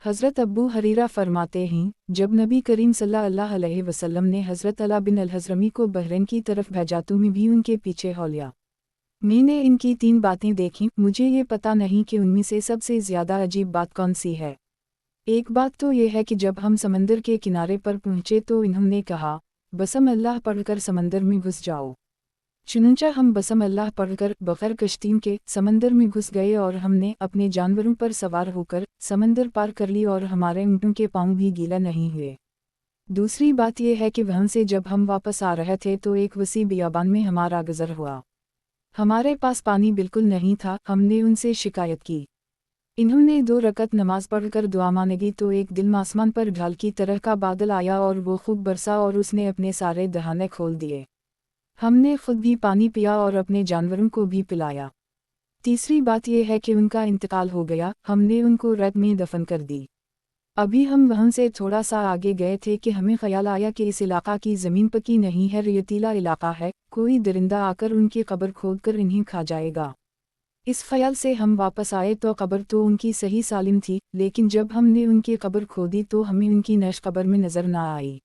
حضرت ابو ہریرہ فرماتے ہیں، جب نبی کریم صلی اللہ علیہ وسلم نے حضرت علا بن الحضرمی کو بحرین کی طرف بھیجا تو میں بھی ان کے پیچھے ہو لیا۔ میں نے ان کی 3 باتیں دیکھیں، مجھے یہ پتہ نہیں کہ ان میں سے سب سے زیادہ عجیب بات کون سی ہے۔ ایک بات تو یہ ہے کہ جب ہم سمندر کے کنارے پر پہنچے تو انہوں نے کہا، بسم اللہ پڑھ کر سمندر میں گھس جاؤ۔ چنانچہ ہم بسم اللہ پڑھ کر بغیر کشتیم کے سمندر میں گھس گئے اور ہم نے اپنے جانوروں پر سوار ہو کر سمندر پار کر لی اور ہمارے اونٹوں کے پاؤں بھی گیلا نہیں ہوئے۔ دوسری بات یہ ہے کہ وہاں سے جب ہم واپس آ رہے تھے تو ایک وسیع بیابان میں ہمارا گزر ہوا۔ ہمارے پاس پانی بالکل نہیں تھا، ہم نے ان سے شکایت کی۔ انہوں نے 2 رکعت نماز پڑھ کر دعا مانگی تو ایک دل آسمان پر ڈھال کی طرح کا بادل آیا اور وہ خوب برسا اور اس نے اپنے سارے دہانے کھول دیے۔ ہم نے خود بھی پانی پیا اور اپنے جانوروں کو بھی پلایا۔ تیسری بات یہ ہے کہ ان کا انتقال ہو گیا، ہم نے ان کو ریت میں دفن کر دی۔ ابھی ہم وہاں سے تھوڑا سا آگے گئے تھے کہ ہمیں خیال آیا کہ اس علاقہ کی زمین پکی نہیں ہے، ریتیلا علاقہ ہے، کوئی درندہ آ کر ان کی قبر کھود کر انہیں کھا جائے گا۔ اس خیال سے ہم واپس آئے تو قبر تو ان کی صحیح سالم تھی، لیکن جب ہم نے ان کی قبر کھودی تو ہمیں ان کی نعش قبر میں نظر نہ آئی۔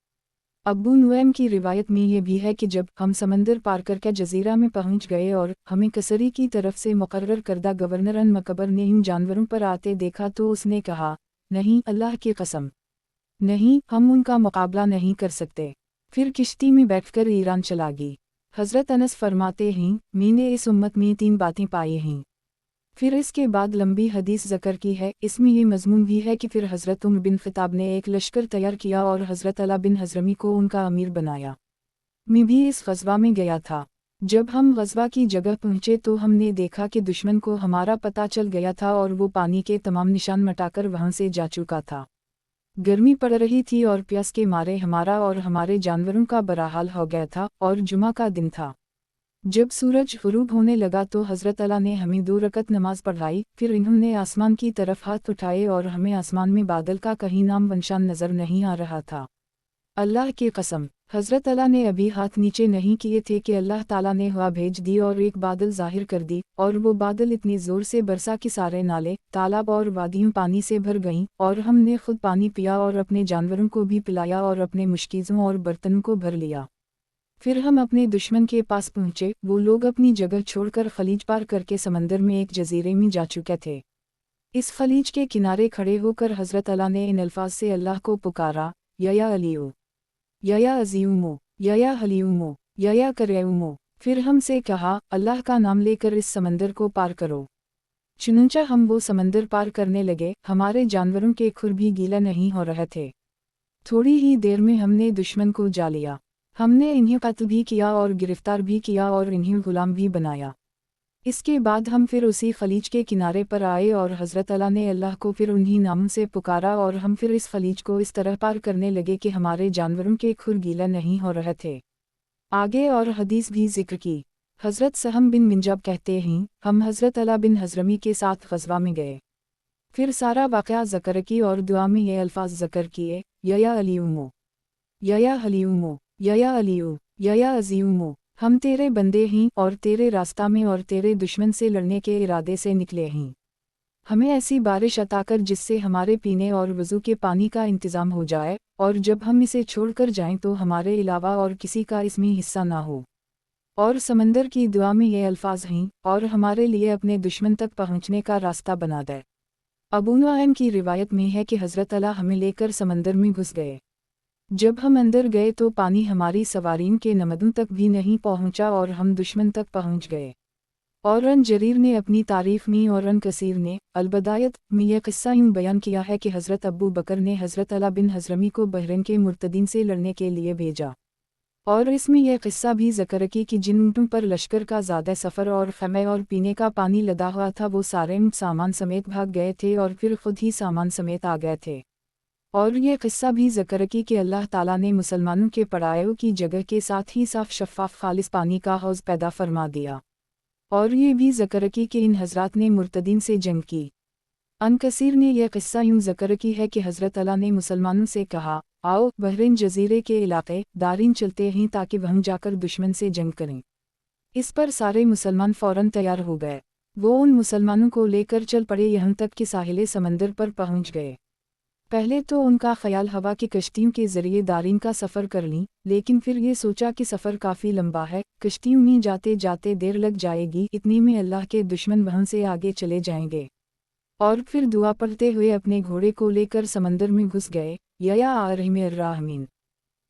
ابو نعیم کی روایت میں یہ بھی ہے کہ جب ہم سمندر پار کر کے جزیرہ میں پہنچ گئے اور ہمیں کسری کی طرف سے مقرر کردہ گورنر مکبر نے ان جانوروں پر آتے دیکھا تو اس نے کہا، نہیں، اللہ کی قسم، نہیں، ہم ان کا مقابلہ نہیں کر سکتے۔ پھر کشتی میں بیٹھ کر ایران چلا گئی۔ حضرت انس فرماتے ہیں، میں نے اس امت میں 3 باتیں پائی ہیں۔ پھر اس کے بعد لمبی حدیث ذکر کی ہے، اس میں یہ مضمون بھی ہے کہ پھر حضرت عمر بن خطاب نے ایک لشکر تیار کیا اور حضرت علا بن حضرمی کو ان کا امیر بنایا۔ میں بھی اس غزوہ میں گیا تھا۔ جب ہم غزوہ کی جگہ پہنچے تو ہم نے دیکھا کہ دشمن کو ہمارا پتہ چل گیا تھا اور وہ پانی کے تمام نشان مٹا کر وہاں سے جا چکا تھا۔ گرمی پڑ رہی تھی اور پیاس کے مارے ہمارا اور ہمارے جانوروں کا برا حال ہو گیا تھا اور جمعہ کا دن تھا۔ جب سورج غروب ہونے لگا تو حضرت علا نے ہمیں 2 رکعت نماز پڑھائی، پھر انہوں نے آسمان کی طرف ہاتھ اٹھائے اور ہمیں آسمان میں بادل کا کہیں نام ونشان نظر نہیں آ رہا تھا۔ اللہ کی قسم، حضرت علا نے ابھی ہاتھ نیچے نہیں کیے تھے کہ اللہ تعالیٰ نے ہوا بھیج دی اور ایک بادل ظاہر کر دی، اور وہ بادل اتنی زور سے برسا کہ سارے نالے، تالاب اور وادیوں پانی سے بھر گئیں، اور ہم نے خود پانی پیا اور اپنے جانوروں کو بھی پلایا اور اپنے مشکیزوں اور برتنوں کو بھر لیا۔ پھر ہم اپنے دشمن کے پاس پہنچے، وہ لوگ اپنی جگہ چھوڑ کر خلیج پار کر کے سمندر میں ایک جزیرے میں جا چکے تھے۔ اس خلیج کے کنارے کھڑے ہو کر حضرت علا نے ان الفاظ سے اللہ کو پکارا، یا علیو، یا عظیمو، یا حلیمو، یا کریمو۔ پھر ہم سے کہا، اللہ کا نام لے کر اس سمندر کو پار کرو۔ چنانچہ ہم وہ سمندر پار کرنے لگے، ہمارے جانوروں کے کھر بھی گیلا نہیں ہو رہے تھے۔ تھوڑی ہی دیر میں ہم نے دشمن کو جا لیا۔ ہم نے انہیں قتل بھی کیا اور گرفتار بھی کیا اور انہیں غلام بھی بنایا۔ اس کے بعد ہم پھر اسی خلیج کے کنارے پر آئے اور حضرت علا نے اللہ کو پھر انہی ناموں سے پکارا اور ہم پھر اس خلیج کو اس طرح پار کرنے لگے کہ ہمارے جانوروں کے کھر گیلا نہیں ہو رہے تھے۔ آگے اور حدیث بھی ذکر کی۔ حضرت سہم بن منجاب کہتے ہیں، ہم حضرت علا بن حضرمی کے ساتھ غزوہ میں گئے۔ پھر سارا واقعہ ذکر کی اور دعا میں یہ الفاظ ذکر کیے، یا علیمو، یا حلیمو، یا علیو، یا عظیمو، ہم تیرے بندے ہیں اور تیرے راستہ میں اور تیرے دشمن سے لڑنے کے ارادے سے نکلے ہیں۔ ہمیں ایسی بارش عطا کر جس سے ہمارے پینے اور وضو کے پانی کا انتظام ہو جائے، اور جب ہم اسے چھوڑ کر جائیں تو ہمارے علاوہ اور کسی کا اس میں حصہ نہ ہو۔ اور سمندر کی دعا میں یہ الفاظ ہیں، اور ہمارے لیے اپنے دشمن تک پہنچنے کا راستہ بنا دے۔ ابو نعیم کی روایت میں ہے کہ حضرت علا ہمیں لے کر سمندر میں گھس گئے۔ جب ہم اندر گئے تو پانی ہماری سوارین کے نمدوں تک بھی نہیں پہنچا اور ہم دشمن تک پہنچ گئے۔ اور ان جریر نے اپنی تعریف میں اور ان کثیر نے البدایت میں یہ قصہ یوں بیان کیا ہے کہ حضرت ابو بکر نے حضرت علا بن حضرمی کو بحرین کے مرتدین سے لڑنے کے لیے بھیجا، اور اس میں یہ قصہ بھی ذکر کی کہ جن اونٹوں پر لشکر کا زیادہ سفر اور خیمے اور پینے کا پانی لدا ہوا تھا وہ سارے سامان سمیت بھاگ گئے تھے اور پھر خود ہی سامان سمیت آ گئے تھے۔ اور یہ قصہ بھی ذکر کی کہ اللہ تعالیٰ نے مسلمانوں کے پڑائیوں کی جگہ کے ساتھ ہی صاف شفاف خالص پانی کا حوض پیدا فرما دیا، اور یہ بھی ذکر کی کہ ان حضرات نے مرتدین سے جنگ کی۔ ان کثیر نے یہ قصہ یوں ذکر کی ہے کہ حضرت علی نے مسلمانوں سے کہا، آؤ بحرین جزیرے کے علاقے دارین چلتے ہیں تاکہ وہاں جا کر دشمن سے جنگ کریں۔ اس پر سارے مسلمان فوراً تیار ہو گئے، وہ ان مسلمانوں کو لے کر چل پڑے یہاں تک کہ ساحل سمندر پر پہنچ گئے۔ پہلے تو ان کا خیال ہوا کہ کشتیوں کے ذریعے دارین کا سفر کر لیں، لیکن پھر یہ سوچا کہ سفر کافی لمبا ہے، کشتیوں میں جاتے جاتے دیر لگ جائے گی، اتنے میں اللہ کے دشمن وہاں سے آگے چلے جائیں گے، اور پھر دعا پڑھتے ہوئے اپنے گھوڑے کو لے کر سمندر میں گھس گئے۔ یا آرحم الراحمین،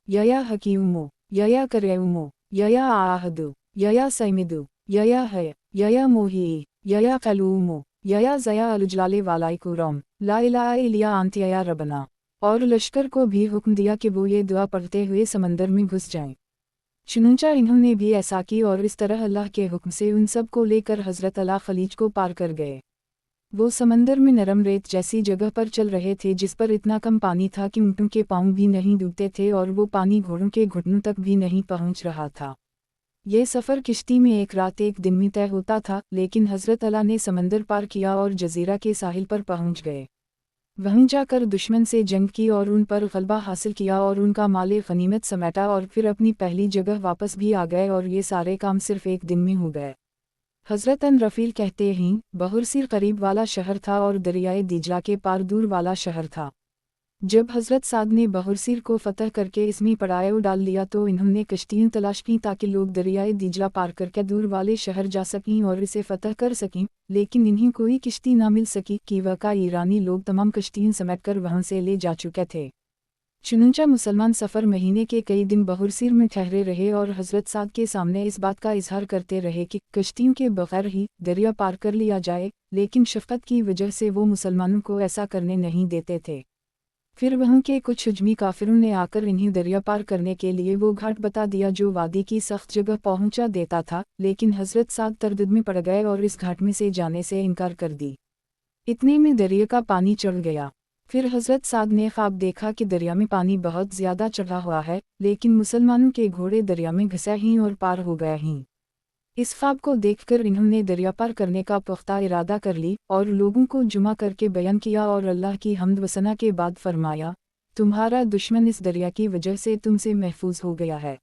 یا حکیمو، یا کریمو، یا آہدو، یا سیمدو، یا ہے، یا موہی، یا قلومو، یا زیا الجلال والائی کرام، لا الہ الا انت یا ربنا۔ اور لشکر کو بھی حکم دیا کہ وہ یہ دعا پڑھتے ہوئے سمندر میں گھس جائیں۔ چنانچہ انہوں نے بھی ایسا کی، اور اس طرح اللہ کے حکم سے ان سب کو لے کر حضرت علی خلیج کو پار کر گئے۔ وہ سمندر میں نرم ریت جیسی جگہ پر چل رہے تھے جس پر اتنا کم پانی تھا کہ اونٹوں کے پاؤں بھی نہیں ڈوبتے تھے، اور وہ پانی گھوڑوں کے گھٹنوں تک بھی نہیں پہنچ رہا تھا۔ یہ سفر کشتی میں 1 رات 1 دن میں طے ہوتا تھا، لیکن حضرت علی نے سمندر پار کیا اور جزیرہ کے ساحل پر پہنچ گئے۔ وہاں جا کر دشمن سے جنگ کی اور ان پر غلبہ حاصل کیا اور ان کا مال غنیمت سمیٹا، اور پھر اپنی پہلی جگہ واپس بھی آ گئے، اور یہ سارے کام صرف 1 دن میں ہو گئے۔ حضرت ان رفیل کہتے ہیں، بحرسیر قریب والا شہر تھا اور دریائے دجلہ کے پار دور والا شہر تھا۔ جب حضرت سعد نے بحرسیر کو فتح کر کے اس میں پڑاؤ ڈال لیا تو انہوں نے کشتیاں تلاش کیں تاکہ لوگ دریائے دجلہ پار کر کے دور والے شہر جا سکیں اور اسے فتح کر سکیں، لیکن انہیں کوئی کشتی نہ مل سکی کہ وقع ایرانی لوگ تمام کشتیاں سمیٹ کر وہاں سے لے جا چکے تھے۔ چنانچہ مسلمان سفر مہینے کے کئی دن بحرسیر میں ٹھہرے رہے اور حضرت سعد کے سامنے اس بات کا اظہار کرتے رہے کہ کشتیوں کے بغیر ہی دریا پار کر لیا جائے، لیکن شفقت کی وجہ سے وہ مسلمانوں کو ایسا کرنے نہیں دیتے تھے۔ پھر وہاں کے کچھ حجمی کافروں نے آ کر انہیں دریا پار کرنے کے لیے وہ گھاٹ بتا دیا جو وادی کی سخت جگہ پہنچا دیتا تھا، لیکن حضرت سعد تردد میں پڑ گئے اور اس گھاٹ میں سے جانے سے انکار کر دی۔ اتنے میں دریا کا پانی چڑھ گیا۔ پھر حضرت سعد نے خواب دیکھا کہ دریا میں پانی بہت زیادہ چڑھا ہوا ہے، لیکن مسلمانوں کے گھوڑے دریا میں گھسے ہیں اور پار ہو گئے ہیں۔ اس خواب کو دیکھ کر انہوں نے دریا پار کرنے کا پختہ ارادہ کر لی اور لوگوں کو جمع کر کے بیان کیا اور اللہ کی حمد و ثنا کے بعد فرمایا، تمہارا دشمن اس دریا کی وجہ سے تم سے محفوظ ہو گیا ہے۔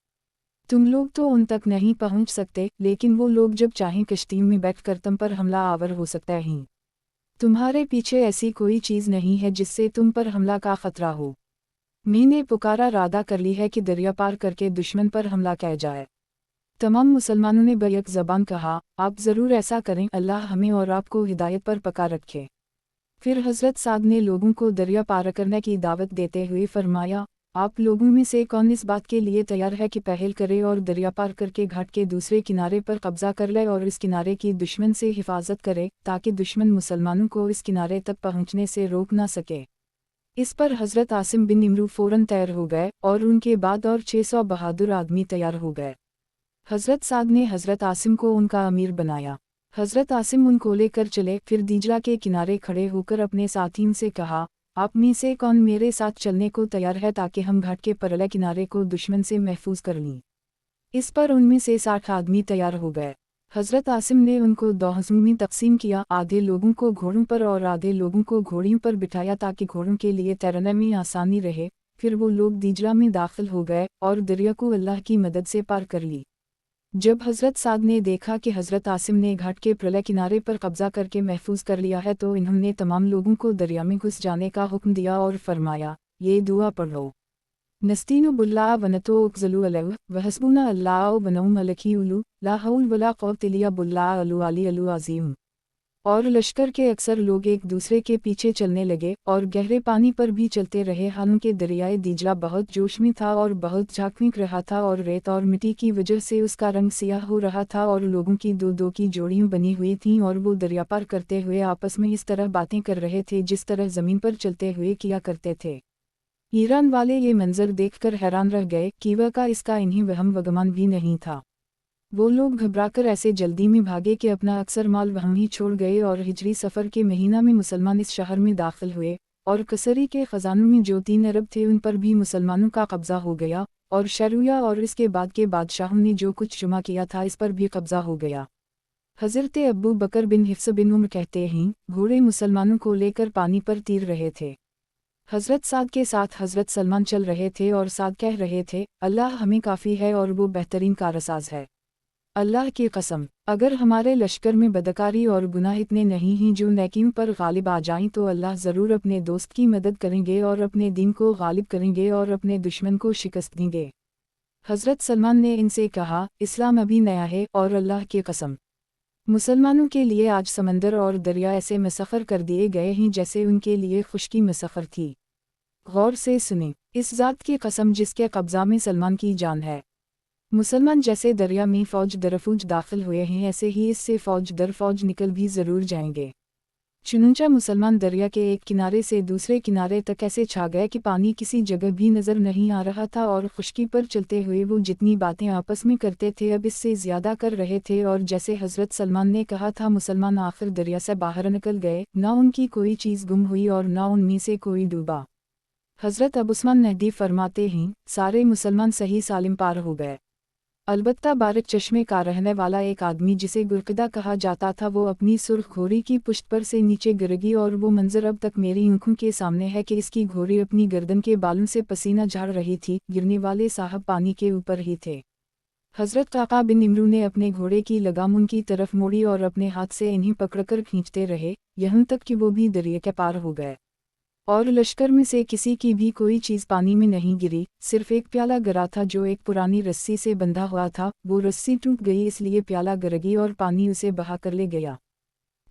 تم لوگ تو ان تک نہیں پہنچ سکتے، لیکن وہ لوگ جب چاہیں کشتیوں میں بیٹھ کر تم پر حملہ آور ہو سکتے ہیں۔ تمہارے پیچھے ایسی کوئی چیز نہیں ہے جس سے تم پر حملہ کا خطرہ ہو۔ میں نے پکارا ارادہ کر لی ہے کہ دریا پار کر کے دشمن پر حملہ کیا جائے۔ تمام مسلمانوں نے بیک زبان کہا، آپ ضرور ایسا کریں، اللہ ہمیں اور آپ کو ہدایت پر پکا رکھے۔ پھر حضرت سعد نے لوگوں کو دریا پار کرنے کی دعوت دیتے ہوئے فرمایا، آپ لوگوں میں سے کون اس بات کے لیے تیار ہے کہ پہل کرے اور دریا پار کر کے گھاٹ کے دوسرے کنارے پر قبضہ کر لے اور اس کنارے کی دشمن سے حفاظت کرے تاکہ دشمن مسلمانوں کو اس کنارے تک پہنچنے سے روک نہ سکے۔ اس پر حضرت عاصم بن امرو فوراً تیار ہو گئے اور ان کے بعد اور 600 بہادر آدمی تیار ہو گئے۔ حضرت سعد نے حضرت عاصم کو ان کا امیر بنایا۔ حضرت عاصم ان کو لے کر چلے، پھر دجلہ کے کنارے کھڑے ہو کر اپنے ساتھیوں سے کہا، آپ میں سے کون میرے ساتھ چلنے کو تیار ہے تاکہ ہم گھاٹ کے پرلے کنارے کو دشمن سے محفوظ کر لیں۔ اس پر ان میں سے 60 آدمی تیار ہو گئے۔ حضرت عاصم نے ان کو 2 حصوں میں تقسیم کیا، آدھے لوگوں کو گھوڑوں پر اور آدھے لوگوں کو گھوڑیوں پر بٹھایا تاکہ گھوڑوں کے لیے تیرنے میں آسانی رہے۔ پھر وہ لوگ دجلہ میں داخل ہو گئے اور دریا کو اللہ کی مدد سے پار کر لی۔ جب حضرت سعد نے دیکھا کہ حضرت عاصم نے گھاٹ کے پرلے کنارے پر قبضہ کر کے محفوظ کر لیا ہے تو انہوں نے تمام لوگوں کو دریا میں گھس جانے کا حکم دیا اور فرمایا، یہ دعا پڑھو، نستعین باللہ ونتوکل علیہ وحسبنا اللہ ونعم الوکیل لا حول ولا قوۃ الا باللہ العلی العظیم۔ اور لشکر کے اکثر لوگ ایک دوسرے کے پیچھے چلنے لگے اور گہرے پانی پر بھی چلتے رہے، حالانکہ دریائے دجلہ بہت جوش میں تھا اور بہت جھاگ رہا تھا اور ریت اور مٹی کی وجہ سے اس کا رنگ سیاہ ہو رہا تھا، اور لوگوں کی 2 کی جوڑیاں بنی ہوئی تھیں اور وہ دریا پار کرتے ہوئے آپس میں اس طرح باتیں کر رہے تھے جس طرح زمین پر چلتے ہوئے کیا کرتے تھے۔ ایران والے یہ منظر دیکھ کر حیران رہ گئے کہ واقعہ اس کا انہیں وہم و گمان بھی نہیں تھا۔ وہ لوگ گھبرا کر ایسے جلدی میں بھاگے کہ اپنا اکثر مال وہاں ہی چھوڑ گئے، اور ہجری سفر کے مہینہ میں مسلمان اس شہر میں داخل ہوئے۔ اور کسری کے خزانوں میں جو 3 ارب تھے ان پر بھی مسلمانوں کا قبضہ ہو گیا، اور شرویا اور اس کے بعد کے بادشاہوں نے جو کچھ جمع کیا تھا اس پر بھی قبضہ ہو گیا۔ حضرت ابو بکر بن حفص بن عمر کہتے ہیں، گھوڑے مسلمانوں کو لے کر پانی پر تیر رہے تھے۔ حضرت سعد کے ساتھ حضرت سلمان چل رہے تھے اور سعد کہہ رہے تھے، اللہ ہمیں کافی ہے اور وہ بہترین کارساز ہے۔ اللہ کی قسم، اگر ہمارے لشکر میں بدکاری اور گناہ اتنے نہیں ہیں جو نیکیوں پر غالب آ جائیں تو اللہ ضرور اپنے دوست کی مدد کریں گے اور اپنے دین کو غالب کریں گے اور اپنے دشمن کو شکست دیں گے۔ حضرت سلمان نے ان سے کہا، اسلام ابھی نیا ہے اور اللہ کی قسم، مسلمانوں کے لیے آج سمندر اور دریا ایسے مسخر کر دیے گئے ہیں جیسے ان کے لیے خشکی مسخر تھی۔ غور سے سنیں، اس ذات کی قسم جس کے قبضہ میں سلمان کی جان ہے۔ مسلمان جیسے دریا میں فوج در فوج داخل ہوئے ہیں ایسے ہی اس سے فوج در فوج نکل بھی ضرور جائیں گے۔ چنانچہ مسلمان دریا کے ایک کنارے سے دوسرے کنارے تک ایسے چھا گئے کہ پانی کسی جگہ بھی نظر نہیں آ رہا تھا، اور خشکی پر چلتے ہوئے وہ جتنی باتیں آپس میں کرتے تھے اب اس سے زیادہ کر رہے تھے، اور جیسے حضرت سلمان نے کہا تھا مسلمان آخر دریا سے باہر نکل گئے، نہ ان کی کوئی چیز گم ہوئی اور نہ ان میں سے کوئی ڈوبا۔ حضرت ابو عثمان نہدی فرماتے ہیں، سارے مسلمان صحیح سالم پار ہو گئے، البتہ بارک چشمے کا رہنے والا ایک آدمی جسے گرکدہ کہا جاتا تھا وہ اپنی سرخ گھوڑی کی پشت پر سے نیچے گر گئی، اور وہ منظر اب تک میری آنکھوں کے سامنے ہے کہ اس کی گھوڑی اپنی گردن کے بالوں سے پسینہ جھاڑ رہی تھی، گرنے والے صاحب پانی کے اوپر ہی تھے۔ حضرت قعقاع بن عمرو نے اپنے گھوڑے کی لگام ان کی طرف موڑی اور اپنے ہاتھ سے انہیں پکڑ کر کھینچتے رہے، یہاں تک کہ وہ بھی دریا کے پار ہو گئے، اور لشکر میں سے کسی کی بھی کوئی چیز پانی میں نہیں گری، صرف ایک پیالہ گرا تھا جو ایک پرانی رسی سے بندھا ہوا تھا، وہ رسی ٹوٹ گئی اس لیے پیالہ گر گئی اور پانی اسے بہا کر لے گیا۔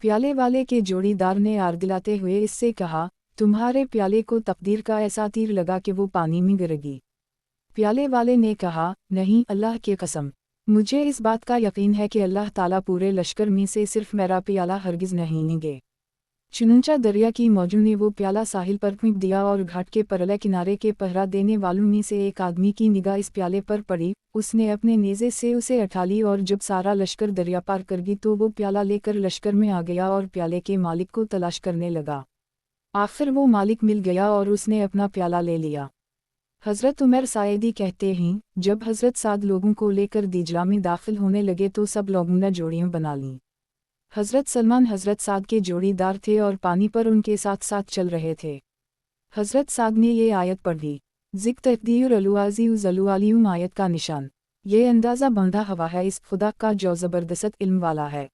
پیالے والے کے جوڑی دار نے آر دلاتے ہوئے اس سے کہا، تمہارے پیالے کو تقدیر کا ایسا تیر لگا کہ وہ پانی میں گر گئی۔ پیالے والے نے کہا، نہیں، اللہ کی قسم، مجھے اس بات کا یقین ہے کہ اللہ تعالیٰ پورے لشکر میں سے صرف میرا پیالہ ہرگز نہیں لیں گے۔ چنانچہ دریا کی موجوں نے وہ پیالہ ساحل پر پھینک دیا، اور گھاٹ کے پرلے کنارے کے پہرا دینے والوں میں سے ایک آدمی کی نگاہ اس پیالے پر پڑی، اس نے اپنے نیزے سے اسے اٹھا لی، اور جب سارا لشکر دریا پار کر گئی تو وہ پیالہ لے کر لشکر میں آ گیا اور پیالے کے مالک کو تلاش کرنے لگا۔ آخر وہ مالک مل گیا اور اس نے اپنا پیالہ لے لیا۔ حضرت عمر سعیدی کہتے ہیں، جب حضرت سعد لوگوں کو لے کر دیجلہ میں داخل ہونے لگے تو سب لوگوں نے جوڑیاں بنا لیں۔ حضرت سلمان حضرت سعد کے جوڑی دار تھے اور پانی پر ان کے ساتھ ساتھ چل رہے تھے۔ حضرت سعد نے یہ آیت پڑھی، ذکر تقدیر العزیز العلیم آیت کا نشان، یہ اندازہ بندھا ہوا ہے اس خدا کا جو زبردست علم والا ہے۔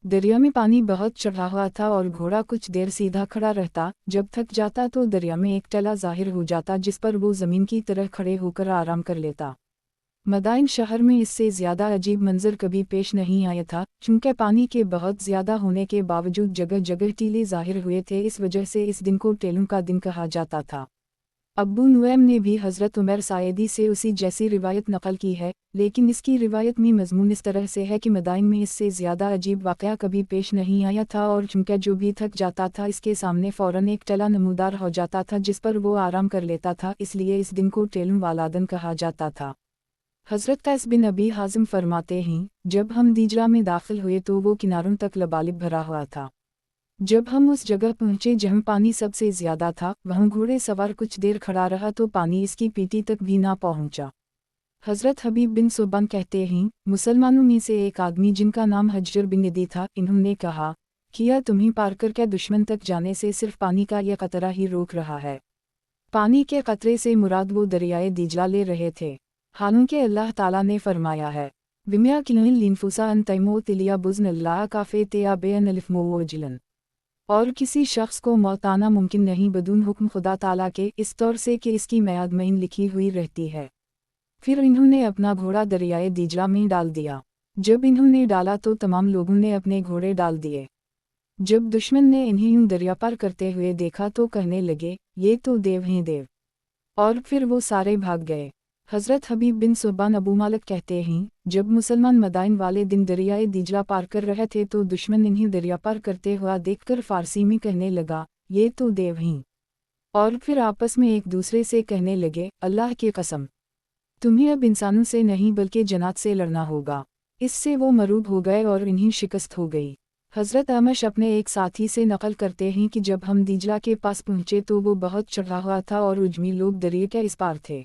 دریا میں پانی بہت چڑھا ہوا تھا اور گھوڑا کچھ دیر سیدھا کھڑا رہتا، جب تھک جاتا تو دریا میں ایک ٹلہ ظاہر ہو جاتا جس پر وہ زمین کی طرح کھڑے ہو کر آرام کر لیتا۔ مدائن شہر میں اس سے زیادہ عجیب منظر کبھی پیش نہیں آیا تھا، چونکہ پانی کے بہت زیادہ ہونے کے باوجود جگہ جگہ ٹیلے ظاہر ہوئے تھے، اس وجہ سے اس دن کو ٹیلوں کا دن کہا جاتا تھا۔ ابو نعیم نے بھی حضرت عمر سعیدی سے اسی جیسی روایت نقل کی ہے، لیکن اس کی روایت میں مضمون اس طرح سے ہے کہ مدائن میں اس سے زیادہ عجیب واقعہ کبھی پیش نہیں آیا تھا، اور چونکہ جو بھی تھک جاتا تھا اس کے سامنے فوراً ایک ٹلہ نمودار ہو جاتا تھا جس پر وہ آرام کر لیتا تھا، اس لیے اس دن کو ٹیلوں والا دن کہا جاتا تھا۔ حضرت قیس بن ابی حازم فرماتے ہیں، جب ہم دیجلہ میں داخل ہوئے تو وہ کناروں تک لبالب بھرا ہوا تھا۔ جب ہم اس جگہ پہنچے جہاں پانی سب سے زیادہ تھا، وہاں گھوڑے سوار کچھ دیر کھڑا رہا تو پانی اس کی پیٹھی تک بھی نہ پہنچا۔ حضرت حبیب بن صوبان کہتے ہیں، مسلمانوں میں سے ایک آدمی جن کا نام حجر بن ندی تھا، انہوں نے کہا، کیا تمہیں پار کر کے دشمن تک جانے سے صرف پانی کا یہ قطرہ ہی روک رہا ہے؟ پانی کے قطرے سے مراد وہ دریائے دیجلہ لے رہے تھے، حالانکہ اللہ تعالیٰ نے فرمایا ہے، وِمَا كَانَ لِلْإِنسَانِ أَن يَمُوتَ إِلَّا بِإِذْنِ اللَّهِ كَافَةً بَيَنَ الْإِثْمَ وَالْعُدْوَانَ، اور کسی شخص کو موت آنا ممکن نہیں بدون حکم خدا تعالیٰ کے، اس طور سے کہ اس کی میعاد معین لکھی ہوئی رہتی ہے۔ پھر انہوں نے اپنا گھوڑا دریائے دیجلہ میں ڈال دیا۔ جب انہوں نے ڈالا تو تمام لوگوں نے اپنے گھوڑے ڈال دیے۔ جب دشمن نے انہیں یوں دریا پار کرتے ہوئے دیکھا تو کہنے لگے، یہ تو دیو ہیں دیو، اور پھر وہ سارے بھاگ گئے۔ حضرت حبیب بن صوبان ابو مالک کہتے ہیں، جب مسلمان مدائن والے دن دریائے دیجلہ پار کر رہے تھے تو دشمن انہیں دریا پار کرتے ہوا دیکھ کر فارسی میں کہنے لگا، یہ تو دیو ہیں، اور پھر آپس میں ایک دوسرے سے کہنے لگے، اللہ کی قسم، تمہیں اب انسانوں سے نہیں بلکہ جنات سے لڑنا ہوگا۔ اس سے وہ مروب ہو گئے اور انہیں شکست ہو گئی۔ हज़रत अमश अपने एक साथी से नकल करते हैं कि जब हम दीजला के पास पहुँचे तो वो बहुत चढ़ा हुआ था और उजमी लोग दरिया के इस पार थे।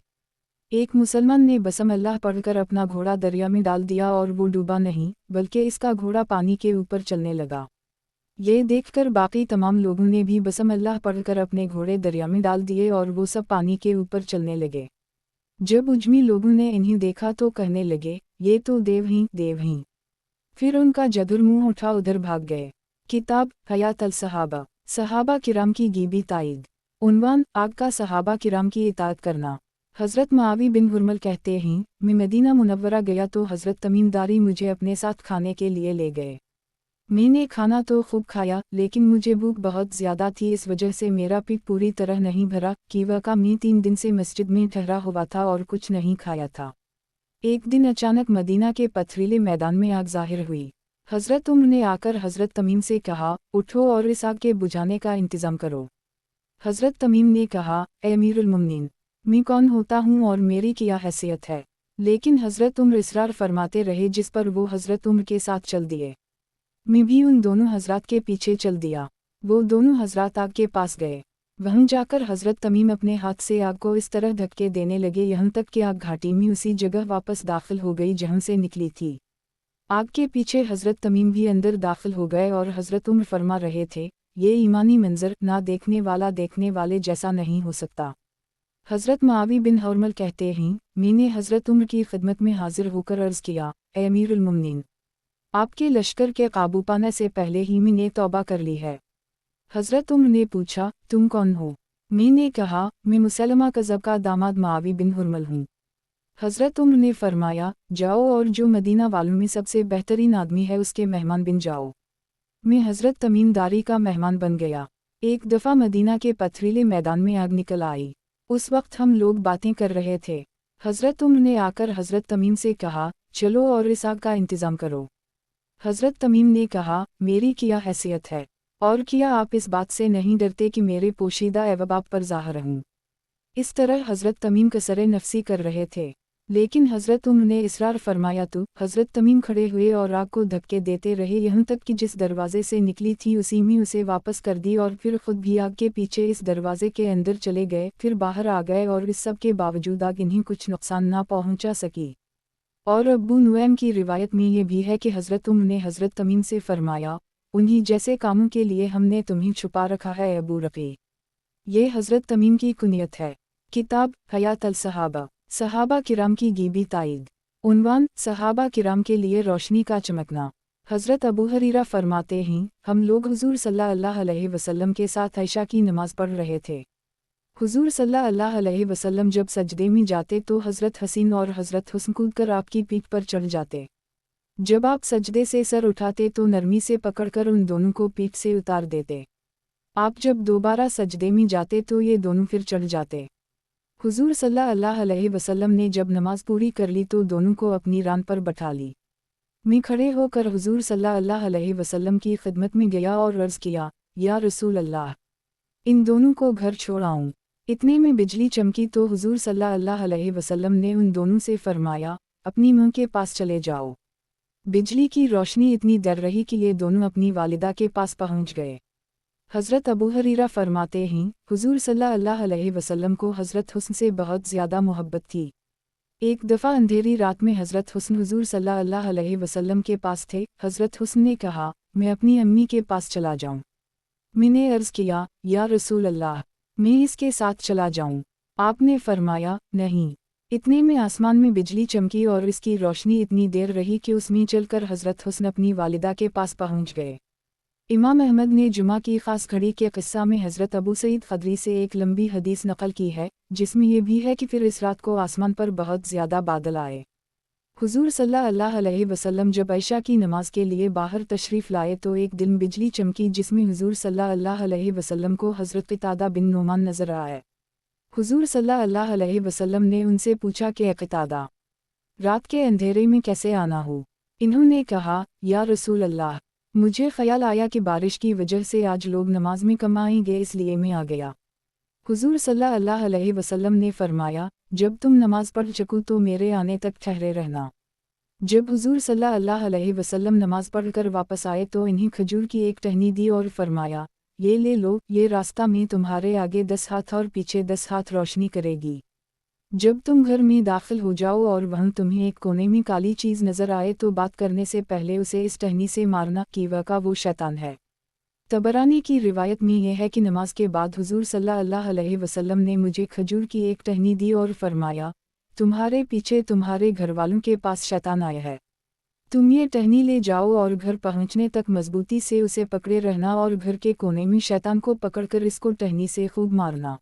एक मुसलमान ने बसम अल्लाह पढ़कर अपना घोड़ा दरिया में डाल दिया और वो डूबा नहीं, बल्कि इसका घोड़ा पानी के ऊपर चलने लगा। ये देखकर बाकी तमाम लोगों ने भी बसम अल्लाह पढ़कर अपने घोड़े दरिया में डाल दिए और वो सब पानी के ऊपर चलने लगे। जब उजमी लोगों ने इन्हें देखा तो कहने लगे, ये तो देव ही। फिर उनका जदुर मुंह उठा उधर भाग गए। किताब हयात अल सहाबा, सहाबा किराम की गीबी ताईद। उन्वान, आग का सहाबा किराम की इताअत करना। हज़रत मुआवी बिन हुरमल कहते हैं, मैं मदीना मुनव्वरा गया तो हज़रत तमीम दारी मुझे अपने साथ खाने के लिए ले गए। मैंने खाना तो खूब खाया, लेकिन मुझे भूख बहुत ज़्यादा थी, इस वजह से मेरा पेट पूरी तरह नहीं भरा कि वह मैं 3 दिन से मस्जिद में ठहरा हुआ था और कुछ नहीं खाया था। एक दिन अचानक मदीना के पथरीले मैदान में आग ज़ाहिर हुई। हज़रत उम्र ने आकर हज़रत तमीम से कहा, उठो और इस आग के बुझाने का इंतज़ाम करो। हज़रत तमीम ने कहा, ए अमीरुल मुमिनीन, मैं कौन होता हूँ और मेरी क्या हैसियत है? लेकिन हज़रत उम्र इसरार फरमाते रहे, जिस पर वो हज़रत उम्र के साथ चल दिए। मैं भी उन दोनों हज़रात के पीछे चल दिया। वो दोनों हज़रात आग के पास गए। वहीं जाकर हज़रत तमीम अपने हाथ से आग को इस तरह धक्के देने लगे यहाँ तक कि आग घाटी में उसी जगह वापस दाखिल हो गई जहाँ से निकली थी। आग के पीछे हज़रत तमीम भी अंदर दाखिल हो गए और हज़रत उम्र फरमा रहे थे, ये ईमानी मंजर ना देखने वाला देखने वाले जैसा नहीं हो सकता। हज़रत मुआवी बिन हुरमल कहते हैं, मैंने हज़रत उम्र की खिदमत में हाजिर होकर अर्ज़ किया, ए अमीरुल मुमिनीन, आपके लश्कर के काबू पाने से पहले ही मैंने तौबा कर ली है। हज़रत उम्र ने पूछा, तुम कौन हो? मैंने कहा, मैं मुसलमा कज़ब का दामाद मुआवी बिन हुरमल हूँ। हज़रत उम्र ने फरमाया, जाओ और जो मदीना वालों में सबसे बेहतरीन आदमी है उसके मेहमान बन जाओ। मैं हज़रत तमीम दारी का मेहमान बन गया। एक दफ़ा मदीना के पथरीले मैदान में आग निकल आई। उस वक्त हम लोग बातें कर रहे थे। हज़रत उम्र ने आकर हज़रत तमीम से कहा, चलो और इस आग का इंतज़ाम करो। हज़रत तमीम ने कहा, मेरी क्या हैसियत है, और क्या आप इस बात से नहीं डरते कि मेरे पोशीदा एवब आप पर ज़ाहिर हूँ? इस तरह हज़रत तमीम कसरे नफसी कर रहे थे, लेकिन हज़रत उम्र ने इसरार फरमाया तो हज़रत तमीम खड़े हुए और आग को धक्के देते रहे यहाँ तक कि जिस दरवाजे से निकली थी उसी में उसे वापस कर दी और फिर खुद भी आग के पीछे इस दरवाजे के अंदर चले गए, फिर बाहर आ गए और इस सब के बावजूद आग इन्हें कुछ नुकसान ना पहुँचा सकी। और अबू नुएम की रिवायत में ये भी है कि हज़रत उम्र ने हज़रत तमीम से फरमाया, उन्हीं जैसे कामों के लिए हमने तुम्हें छुपा रखा है अबू रफ़ी। ये हज़रत तमीम की कुनियत है। किताब हयात अल सहाबा, सहाबा किराम की गीबी ताईद। उन्वान, सहाबा किराम के लिए रोशनी का चमकना। हज़रत अबू हरीरा फरमाते हैं, हम लोग हुज़ूर सल्लल्लाहु अलैहि वसल्लम के साथ आयशा की नमाज़ पढ़ रहे थे। हुज़ूर सल्लल्लाहु अलैहि वसल्लम जब सजदे में जाते तो हज़रत हसीन और हज़रत हुस्न कूदकर आपकी पीठ पर चढ़ जाते। जब आप सजदे से सर उठाते तो नरमी से पकड़कर उन दोनों को पीठ से उतार देते। आप जब दोबारा सजदे में जाते तो ये दोनों फिर चढ़ जाते। हुज़ूर सल्लल्लाहु अलैहि वसल्लम ने जब नमाज पूरी कर ली तो दोनों को अपनी रान पर बैठा ली। मैं खड़े होकर हुज़ूर सल्लल्लाहु अलैहि वसल्लम की खिदमत में गया और अर्ज़ किया, या रसूल अल्लाह, इन दोनों को घर छोड़ाऊँ। इतने में बिजली चमकी तो हुज़ूर सल्लल्लाहु अलैहि वसल्लम ने उन दोनों से फरमाया, अपनी मां के पास चले जाओ। बिजली की रोशनी इतनी डर रही कि ये दोनों अपनी वालिदा के पास पहुंच गए। हज़रत अबू हरीरा फरमाते हैं, हुज़ूर सल्लल्लाहु अलैहि वसल्लम को हज़रत हुस्न से बहुत ज़्यादा मोहब्बत थी। एक दफ़ा अंधेरी रात में हज़रत हुस्न हुज़ूर सल्लल्लाहु अलैहि वसल्लम के पास थे। हज़रत हुस्न ने कहा, मैं अपनी अम्मी के पास चला जाऊँ। मैंने अर्ज़ किया, या रसूल अल्लाह, मैं इसके साथ चला जाऊं? आपने फरमाया, नहीं। इतने में आसमान में बिजली चमकी और इसकी रोशनी इतनी देर रही कि उसमें चलकर हज़रत हुस्न अपनी वालिदा के पास पहुंच गए। इमाम अहमद ने जुमा की ख़ास घड़ी के क़िस्सा में हज़रत अबू सईद ख़दरी से एक लंबी हदीस नकल की है, जिसमें यह भी है कि फिर इस रात को आसमान पर बहुत ज़्यादा बादल आए। हुज़ूर सल्लल्लाहु अलैहि वसल्लम जब आयशा की नमाज के लिए बाहर तशरीफ़ लाए तो एक दिन बिजली चमकी जिसमें हुज़ूर सल्लल्लाहु अलैहि वसल्लम को हज़रत क़तादा बिन नुमान नज़र आए। हुज़ूर सल्लल्लाहु अलैहि वसल्लम ने उनसे पूछा कि ए क़तादा, रात के अंधेरे में कैसे आना हो? इन्होंने कहा, या रसूल अल्लाह, मुझे ख़याल आया कि बारिश की वजह से आज लोग नमाज में कम आएंगे, इसलिए मैं आ गया। हुज़ूर सल्लल्लाहु अलैहि वसल्लम ने फरमाया, जब तुम नमाज पढ़ चको तो मेरे आने तक ठहरे रहना। जब हुजूर सल्लल्लाहु अलैहि वसल्लम नमाज पढ़कर वापस आए तो इन्हीं खजूर की एक टहनी दी और फरमाया, ये ले लो, ये रास्ता में तुम्हारे आगे 10 हाथ और पीछे 10 हाथ रोशनी करेगी। जब तुम घर में दाखिल हो जाओ और वहाँ तुम्हें एक कोने में काली चीज़ नज़र आए तो बात करने से पहले उसे इस टहनी से मारना कि वह वो शैतान है। तबरानी की रिवायत में यह है कि नमाज के बाद हुजूर सल्लल्लाहु अलैहि वसल्लम ने मुझे खजूर की एक टहनी दी और फरमाया, तुम्हारे पीछे तुम्हारे घरवालों के पास शैतान आया है, तुम ये टहनी ले जाओ और घर पहुंचने तक मजबूती से उसे पकड़े रहना और घर के कोने में शैतान को पकड़कर इसको टहनी से खूब मारना।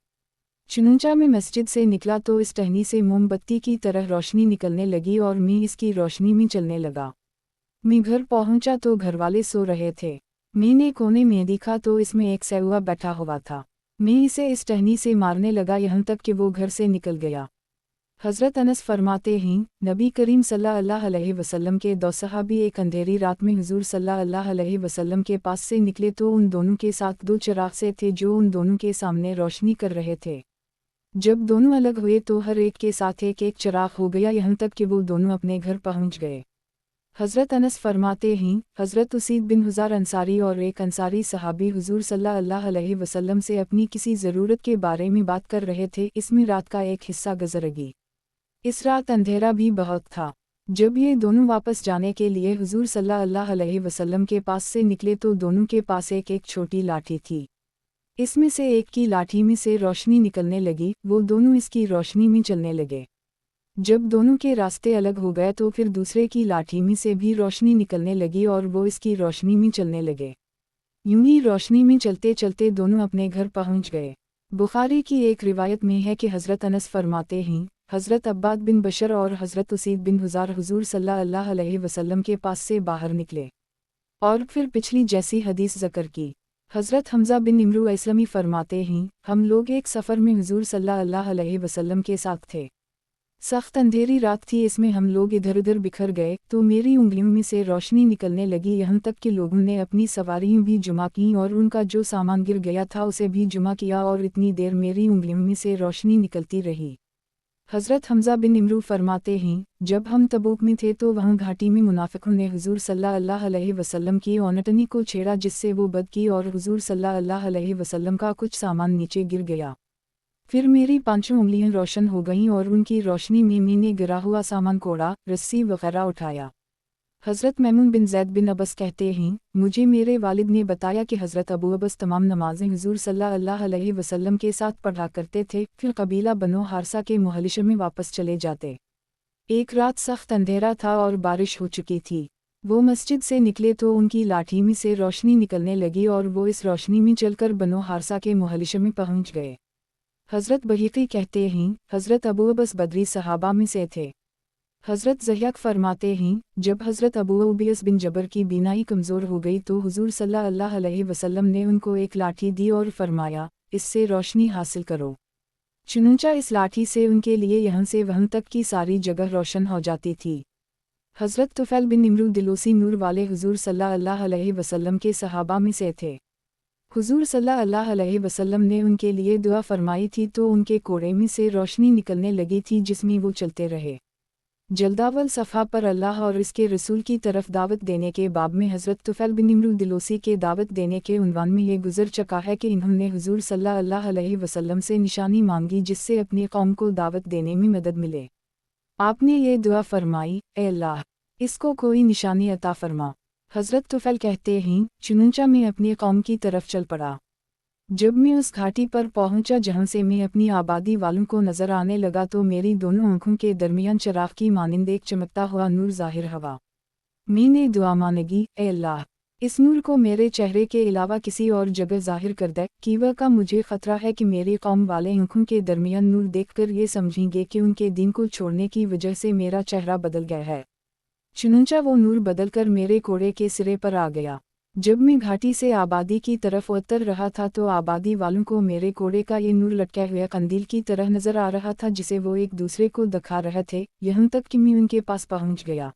चुनूचा में मस्जिद से निकला तो इस टहनी से मोमबत्ती की तरह रोशनी निकलने लगी और मैं इसकी रोशनी में चलने लगा। मैं घर पहुंचा तो घरवाले सो रहे थे। मैंने कोने में देखा तो इसमें एक सेवुआ बैठा हुआ था। मैं इसे इस टहनी से मारने लगा यहाँ तक कि वो घर से निकल गया। हज़रत अनस फरमाते हैं, नबी करीम सल्लल्लाहु अलैहि वसल्लम के दो सहाबी एक अंधेरी रात में हुजूर सल्लल्लाहु अलैहि वसल्लम के पास से निकले तो उन दोनों के साथ 2 चिराग से थे जो उन दोनों के सामने रोशनी कर रहे थे। जब दोनों अलग हुए तो हर एक के साथ एक एक चिराग हो गया यहाँ तक कि वो दोनों अपने घर पहुँच गए। हज़रत अनस फरमाते हैं, हज़रत उसीद बिन हुज़ार अंसारी और एक अंसारी सहाबी हुजूर सल्लल्लाहु अलैहि वसल्लम से अपनी किसी ज़रूरत के बारे में बात कर रहे थे। इसमें रात का एक हिस्सा गुज़रेगी। इस रात अंधेरा भी बहुत था। जब ये दोनों वापस जाने के लिए हुजूर सल्लल्लाहु अलैहि वसल्लम के पास से निकले तो दोनों के पास एक एक छोटी लाठी थी। इसमें से एक की लाठी में से रोशनी निकलने लगी, वो दोनों इसकी रोशनी में चलने लगे। जब दोनों के रास्ते अलग हो गए तो फिर दूसरे की लाठी में से भी रोशनी निकलने लगी और वो इसकी रोशनी में चलने लगे। यूं ही रोशनी में चलते चलते दोनों अपने घर पहुंच गए। बुखारी की एक रिवायत में है कि हज़रत अनस फरमाते हैं, हज़रत अब्बाद बिन बशर और हज़रत उसीद बिन हुज़ार हुजूर सल्लल्लाहु अलैहि वसल्लम के पास से बाहर निकले और फिर पिछली जैसी हदीस ज़िक्र की। हज़रत हमज़ा बिन इमरू इस्लामी फरमाते हैं, हम लोग एक सफ़र में हुजूर सल्लल्लाहु अलैहि वसल्लम के साथ थे। सख्त अंधेरी रात थी, इसमें हम लोग इधर उधर बिखर गए तो मेरी उंगलियों में से रोशनी निकलने लगी यहाँ तक कि लोगों ने अपनी सवारियाँ भी जुमा की और उनका जो सामान गिर गया था उसे भी जुमा किया और इतनी देर मेरी उंगलियों में से रोशनी निकलती रही। हज़रत हमज़ा बिन इमरू फरमाते हैं, जब हम तबूक में थे तो वहाँ घाटी में मुनाफिकों ने हुजूर सल्लल्लाहु अलैहि वसल्लम की ओनटनी को छेड़ा जिससे वो बद की और हुजूर सल्लल्लाहु अलैहि वसल्लम का कुछ सामान नीचे गिर गया। फिर मेरी 5 उंगलियां रोशन हो गईं और उनकी रोशनी में मैंने गिरा हुआ सामान कोड़ा, रस्सी वगैरह उठाया। हज़रत मैमून बिन ज़ैद बिन अबस कहते हैं, मुझे मेरे वालिद ने बताया कि हज़रत अबू अबस तमाम नमाज़ें हुजूर सल्लल्लाहु अलैहि वसल्लम के साथ पढ़ा करते थे, फिर कबीला बनो हारसा के मुहल्लिशे में वापस चले जाते। एक रात सख्त अंधेरा था और बारिश हो चुकी थी। वो मस्जिद से निकले तो उनकी लाठी में से रोशनी निकलने लगी और वो इस रोशनी में चलकर बनो हारसा के मुहल्लिशे में पहुँच गए। हज़रत बहीक़ी कहते हैं, हज़रत अबू अबस बदरी सहाबा में से थे। हज़रत ज़हियाक फरमाते हैं, जब हज़रत अबू उबैस बिन जबर की बीनाई कमज़ोर हो गई तो हुजूर सल्लल्लाहु अलैहि वसल्लम ने उनको एक लाठी दी और फरमाया, इससे रोशनी हासिल करो। चुनूचा इस लाठी से उनके लिए यहाँ से वहाँ तक की सारी जगह रोशन हो जाती थी। हज़रत तुफ़ैल बिन इमरू दिलोसी नूर वाले हुजूर सल्लल्लाहु अलैहि वसल्लम के सहाबा में से थे। हुजूर सल्लल्लाहु अलैहि वसल्लम ने उनके लिए दुआ फरमाई थी तो उनके कोड़े में से रोशनी निकलने लगी थी जिसमें वो चलते रहे। जल्दावल सफ़ा पर अल्लाह और इसके रसूल की तरफ दावत देने के बाब में हज़रत तुफ़ैल बिन इमरू दिलोसी के दावत देने के उन्वान में ये गुज़र चुका है कि इन्होंने हुजूर सल्लल्लाहु अलैहि वसल्लम से निशानी मांगी जिससे अपनी कौम को दावत देने में मदद मिले। आपने ये दुआ फरमाई, ए अल्लाह, इसको कोई निशानी अता फरमा। हज़रत तुफ़ैल कहते हैं, चुनूचा मैं अपनी कौम की तरफ चल पड़ा। जब मैं उस घाटी पर पहुंचा जहां से मैं अपनी आबादी वालों को नज़र आने लगा तो मेरी दोनों आँखों के दरमियान चिराग की मानिंद एक चमकता हुआ नूर ज़ाहिर हुआ। मैंने दुआ मांगी, ए अल्लाह, इस नूर को मेरे चेहरे के अलावा किसी और जगह ज़ाहिर कर दे कि वह का मुझे ख़तरा है कि मेरी कौम वाले आँखों के दरमियान नूर देखकर ये समझेंगे कि उनके दीन को छोड़ने की वजह से मेरा चेहरा बदल गया है। चुनूचा वो नूर बदलकर मेरे कोड़े के सिरे पर आ गया। जब मैं घाटी से आबादी की तरफ उतर रहा था तो आबादी वालों को मेरे कोड़े का ये नूर लटके हुए कंदील की तरह नज़र आ रहा था जिसे वो एक दूसरे को दिखा रहे थे, यहाँ तक कि मैं उनके पास पहुँच गया।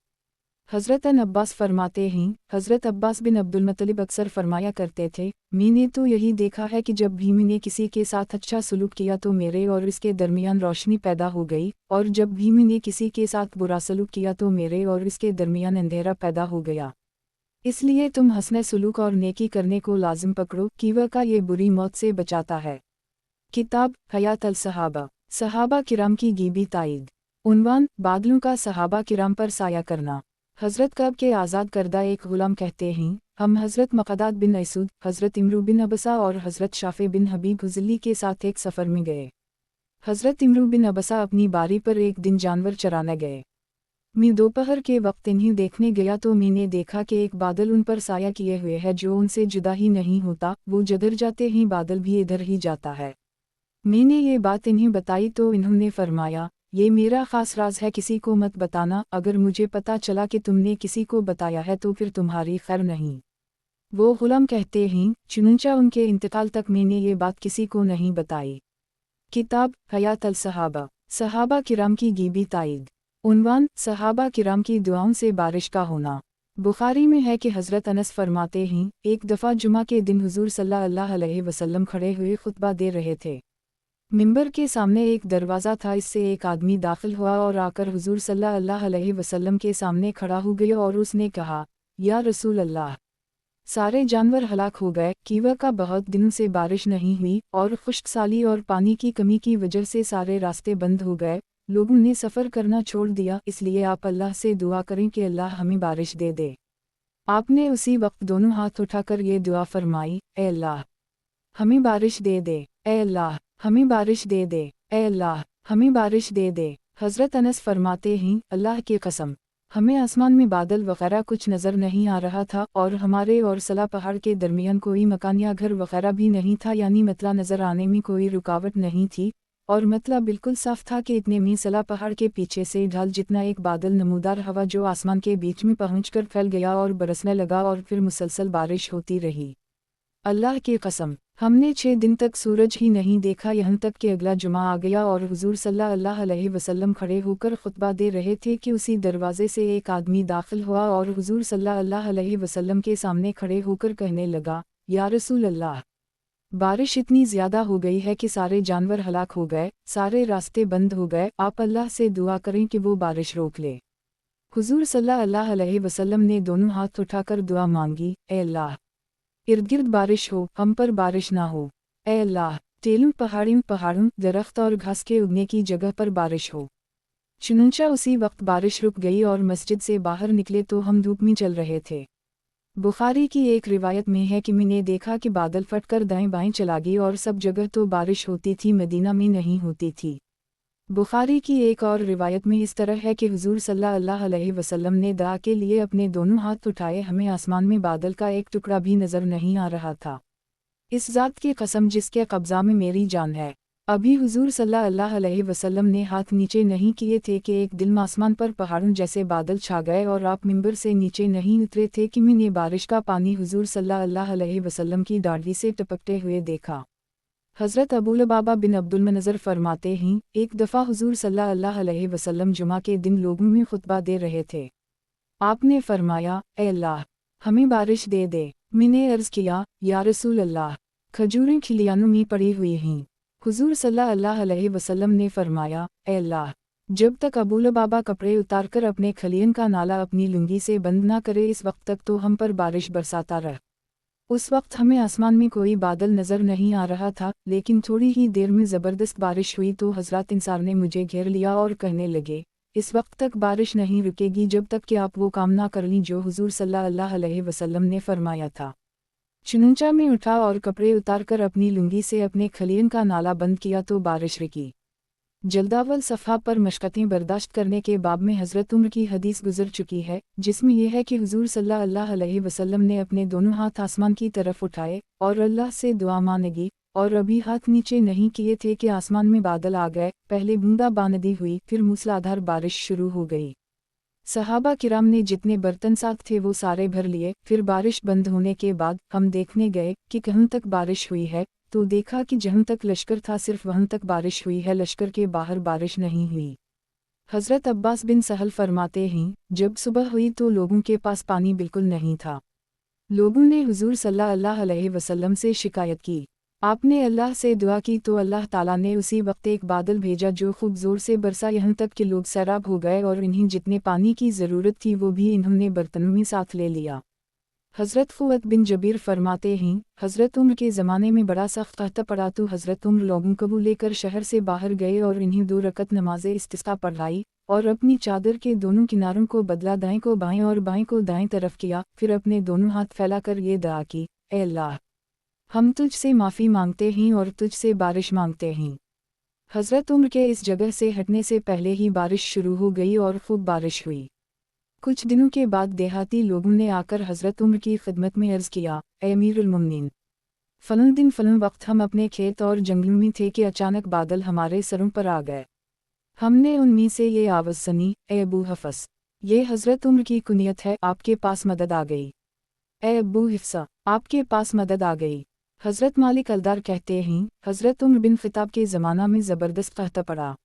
हज़रत अब्बास फरमाते हैं, हज़रत अब्बास बिन अब्दुल मुत्तलिब अक्सर फरमाया करते थे, मैंने तो यही देखा है कि जब भी मैंने किसी के साथ अच्छा सलूक किया तो मेरे और इसके दरमियान रोशनी पैदा हो गई, और जब भी मैंने किसी के साथ बुरा सलूक किया तो मेरे और इसके दरमियान अंधेरा पैदा हो गया। इसलिए तुम हस्न सलूक और नेकी करने को लाजिम पकड़ो, कीवा का ये बुरी मौत से बचाता है। किताब हयात अल सहाबा, सहाबा किराम की गीबी ताईद। उन्वान, बादलों का सहाबा किराम पर साया करना। हज़रत कब के आज़ाद करदा एक गुलाम कहते हैं, हम हज़रत मक़दाद बिन असुद, हज़रत इमरू बिन अबसा और हज़रत शाफ़े बिन हबीब हुज़ली के साथ एक सफ़र में गए। हज़रत इमरू बिन अबसा अपनी बारी पर एक दिन जानवर चराने गए। मैं दोपहर के वक्त इन्हें देखने गया तो मैंने देखा कि एक बादल उन पर साया किए हुए है जो उनसे जुदा ही नहीं होता, वो जिधर जाते ही बादल भी इधर ही जाता है। मैंने ये बात इन्हें बताई तो इन्होंने फरमाया, ये मेरा ख़ास राज है, किसी को मत बताना, अगर मुझे पता चला कि तुमने किसी को बताया है तो फिर तुम्हारी खैर नहीं। वो गुलाम कहते हैं, चुनंचा उनके इंतकाल तक मैंने ये बात किसी को नहीं बताई। किताब हयात अल सहाबा, सहाबा किराम की गीबी ताईद। उन्वान, सहाबा किराम की दुआओं से बारिश का होना। बुखारी में है कि हज़रत अनस फरमाते हैं, एक दफ़ा जुमा के दिन हुज़ूर सल्लल्लाहु अलैहि वसल्लम खड़े हुए खुतबा दे रहे थे। मिंबर के सामने एक दरवाज़ा था, इससे एक आदमी दाखिल हुआ और आकर हुज़ूर सल्लल्लाहु अलैहि वसल्लम के सामने खड़ा हो गया और उसने कहा, या रसूल अल्लाह, सारे जानवर हलाक हो गए, कीवा का बहुत दिनों से बारिश नहीं हुई और खुश्क साली और पानी की कमी की वजह से सारे रास्ते बंद हो गए, लोगों ने सफ़र करना छोड़ दिया, इसलिए आप अल्लाह से दुआ करें कि अल्लाह हमें बारिश दे दे। आपने उसी वक्त दोनों हाथ उठाकर ये दुआ फरमाई, ए अल्लाह, हमें बारिश दे दे, ए अल्लाह, हमें बारिश दे दे, ए अल्लाह, हमें बारिश दे दे। हज़रत अनस फरमाते हैं, अल्लाह की कसम, हमें आसमान में बादल वगैरह कुछ नज़र नहीं आ रहा था और हमारे और सला पहाड़ के दरमियान कोई मकान या घर वगैरह भी नहीं था, यानी मतला नज़र आने में कोई रुकावट नहीं थी, और मतला बिल्कुल साफ था कि इतने में सला पहाड़ के पीछे से ढाल जितना एक बादल नमूदार हवा जो आसमान के बीच में पहुंचकर फैल गया और बरसने लगा और फिर मुसलसल बारिश होती रही। अल्लाह की कसम, हमने 6 दिन तक सूरज ही नहीं देखा, यहाँ तक कि अगला जुमा आ गया और हुजूर सल्लल्लाहु अलैहि वसल्लम खड़े होकर खुतबा दे रहे थे कि उसी दरवाजे से एक आदमी दाखिल हुआ और हुजूर सल्लल्लाहु अलैहि वसल्लम के सामने खड़े होकर कहने लगा, या रसूल अल्लाह, बारिश इतनी ज़्यादा हो गई है कि सारे जानवर हलाक हो गए, सारे रास्ते बंद हो गए, आप अल्लाह से दुआ करें कि वो बारिश रोक ले। हुजूर सल्लल्लाहु अलैहि वसल्लम ने दोनों हाथ उठाकर दुआ मांगी, ए अल्लाह, इर्द गिर्द बारिश हो, हम पर बारिश ना हो। ए अल्लाह, टेलों पहाड़ों दरख्त और घास के उगने की जगह पर बारिश हो। चुनंचा उसी वक्त बारिश रुक गई और मस्जिद से बाहर निकले तो हम धूप में चल रहे थे। बुखारी की एक रिवायत में है कि मैंने देखा कि बादल फटकर दाएं बाएं चला गई और सब जगह तो बारिश होती थी, मदीना में नहीं होती थी। बुखारी की एक और रिवायत में इस तरह है कि हुजूर सल्लल्लाहु अलैहि वसल्लम ने दुआ के लिए अपने दोनों हाथ उठाए, हमें आसमान में बादल का एक टुकड़ा भी नजर नहीं आ रहा था। इस ज़ात की कसम जिसके कब्ज़ा में मेरी जान है, अभी हुजूर सल्लल्लाहु अलैहि वसल्लम ने हाथ नीचे नहीं किए थे कि एक दिल आसमान पर पहाड़ों जैसे बादल छा गए और आप मिंबर से नीचे नहीं उतरे थे कि मैंने बारिश का पानी हुजूर सल्लल्लाहु अलैहि वसल्लम की दाढ़ी से टपकते हुए देखा। हज़रत अबू लबाबा बिन अब्दुल मुनज़्ज़र फरमाते हैं, एक दफ़ा हुजूर सल्लल्लाहु अलैहि वसल्लम जुमा के दिन लोगों में खुतबा दे रहे थे। आपने फरमाया, ए अल्लाह, हमें बारिश दे दे। मैंने अर्ज़ किया, या रसूल अल्लाह, खजूरें खिलियानों में पड़ी हुई हैं। हुजूर सल्लल्लाहु अलैहि वसल्लम ने फरमाया, ए अल्लाह, जब तक अबू लबाबा कपड़े उतारकर अपने खलियन का नाला अपनी लुंगी से बंद ना करे, इस वक्त तक तो हम पर बारिश बरसाता रह। उस वक्त हमें आसमान में कोई बादल नज़र नहीं आ रहा था, लेकिन थोड़ी ही देर में ज़बरदस्त बारिश हुई तो हज़रत इंसार ने मुझे घेर लिया और कहने लगे, इस वक्त तक बारिश नहीं रुकेगी जब तक कि आप वो काम ना कर लीं जो हुजूर सल्लल्लाहु अलैहि वसल्लम ने फरमाया था। चुनंचा में उठा और कपड़े उतारकर अपनी लुंगी से अपने खलियन का नाला बंद किया तो बारिश रुकी। जल्दावल सफ़हा पर मशक्क़तें बर्दाश्त करने के बाब में हज़रत उम्र की हदीस गुजर चुकी है, जिसमें यह है कि हुजूर सल्लल्लाहु अलैहि वसल्लम ने अपने दोनों हाथ आसमान की तरफ उठाए और अल्लाह से दुआ मांगी, और अभी हाथ नीचे नहीं किए थे कि आसमान में बादल आ गए, पहले बूंदा बांदी हुई, फिर मूसलाधार बारिश शुरू हो गई। सहाबा किराम ने जितने बर्तन साथ थे वो सारे भर लिए। फिर बारिश बंद होने के बाद हम देखने गए कि कहाँ तक बारिश हुई है, तो देखा कि जहाँ तक लश्कर था सिर्फ वहाँ तक बारिश हुई है, लश्कर के बाहर बारिश नहीं हुई। हज़रत अब्बास बिन सहल फरमाते हैं, जब सुबह हुई तो लोगों के पास पानी बिल्कुल नहीं था। लोगों ने हुजूर सल्लल्लाहु अलैहि वसल्लम से शिकायत की। आपने अल्लाह से दुआ की तो अल्लाह ताला ने उसी वक्त एक बादल भेजा जो खूब ज़ोर से बरसा, यहाँ तक कि लोग सैराब हो गए और इन्हें जितने पानी की ज़रूरत थी वो भी इन्होंने बर्तनों में साथ ले लिया। हज़रत फ़ुअद बिन जबीर फरमाते हैं, हज़रत उम्र के ज़माने में बड़ा सख्त कहता पड़ा तो हज़रत उम्र लोगों को लेकर शहर से बाहर गए और इन्हें 2 रकत नमाज़े इस्तिस्क़ा पढ़ाई और अपनी चादर के दोनों किनारों को बदला, दाएं को बाएं और बाएं को दाएं तरफ किया, फिर अपने दोनों हाथ फैलाकर ये दुआ की, ऐ अल्लाह, हम तुझसे माफ़ी मांगते हैं और तुझसे बारिश मांगते हैं। हज़रत उम्र के इस जगह से हटने से पहले ही बारिश शुरू हो गई और खूब बारिश हुई। कुछ दिनों के बाद देहाती लोगों ने आकर हज़रत उम्र की खिदमत में अर्ज़ किया, ऐ अमीरुल मोमिनीन, फलन दिन फलन वक्त हम अपने खेत और जंगलों में थे कि अचानक बादल हमारे सरों पर आ गए। हमने उनमें से ये आवाज़ सुनी, ऐ अबू हफ़स, ये हज़रत उम्र की कुनियत है, आपके पास मदद आ गई। ऐ अबू हिफ्सा, आपके पास मदद आ गई। हज़रत मालिक अलदार कहते हैं, हज़रत उम्र बिन ख़िताब के ज़माना में ज़बरदस्त कहता पड़ा।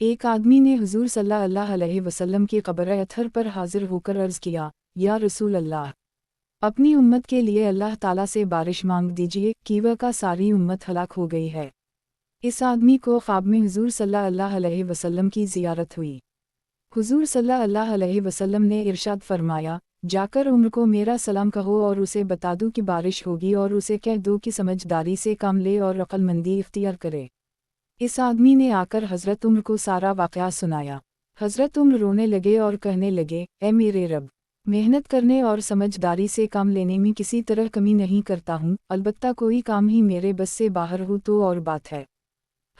एक आदमी ने हुजूर सल्लल्लाहु अलैहि वसल्लम की कब्र अतहर पर हाजिर होकर अर्ज़ किया, या रसूल अल्लाह, अपनी उम्मत के लिए अल्लाह ताला से बारिश मांग दीजिए कि वह का सारी उम्मत हलाक हो गई है। इस आदमी को ख्वाब में हुजूर सल्लल्लाहु अलैहि वसल्लम की ज़ियारत हुई। हुजूर सल्लल्लाहु अलैहि वसल्लम ने इरशाद फरमाया, जाकर उम्र को मेरा सलाम कहो और उसे बता दो कि बारिश होगी और उसे कह दो कि समझदारी से काम ले और अक्लमंदी इख्तियार करे। इस आदमी ने आकर हज़रत उम्र को सारा वाक़या सुनाया। हज़रत उम्र रोने लगे और कहने लगे, ऐ मेरे रब, मेहनत करने और समझदारी से काम लेने में किसी तरह कमी नहीं करता हूँ, अलबत्ता कोई काम ही मेरे बस से बाहर हो तो और बात है।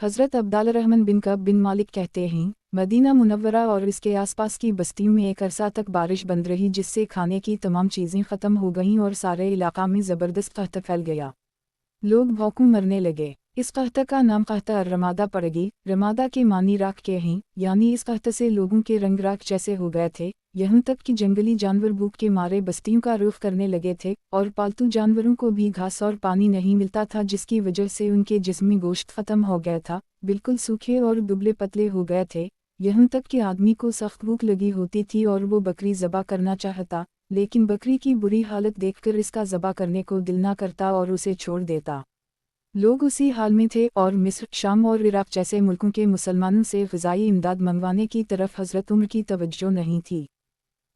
हज़रत अब्दुर्रहमान बिन कब बिन मालिक कहते हैं, मदीना मुनव्वरा और इसके आसपास की बस्तियों में एक अरसा तक बारिश बंद रही जिससे खाने की तमाम चीज़ें ख़त्म हो गईं और सारे इलाक़ा में ज़बरदस्त कहत फैल गया। लोग भूखों मरने लगे। इस कहत का नाम कहत रमादा पड़ेगी। रमादा के मानी राख के हैं, यानी इस कहत से लोगों के रंग राख जैसे हो गए थे, यहाँ तक कि जंगली जानवर भूख के मारे बस्तियों का रुख करने लगे थे और पालतू जानवरों को भी घास और पानी नहीं मिलता था जिसकी वजह से उनके जिस्म में गोश्त ख़त्म हो गया था, बिल्कुल सूखे और दुबले पतले हो गए थे। यहाँ तक कि आदमी को सख्त भूख लगी होती थी और वो बकरी ज़बा करना चाहता, लेकिन बकरी की बुरी हालत देखकर इसका ज़बा करने को दिल ना करता और उसे छोड़ देता। लोग उसी हाल में थे और मिस्र, शाम और इराक जैसे मुल्कों के मुसलमानों से ग़िज़ाई इमदाद मंगवाने की तरफ हज़रत उम्र की तवज्जो नहीं थी।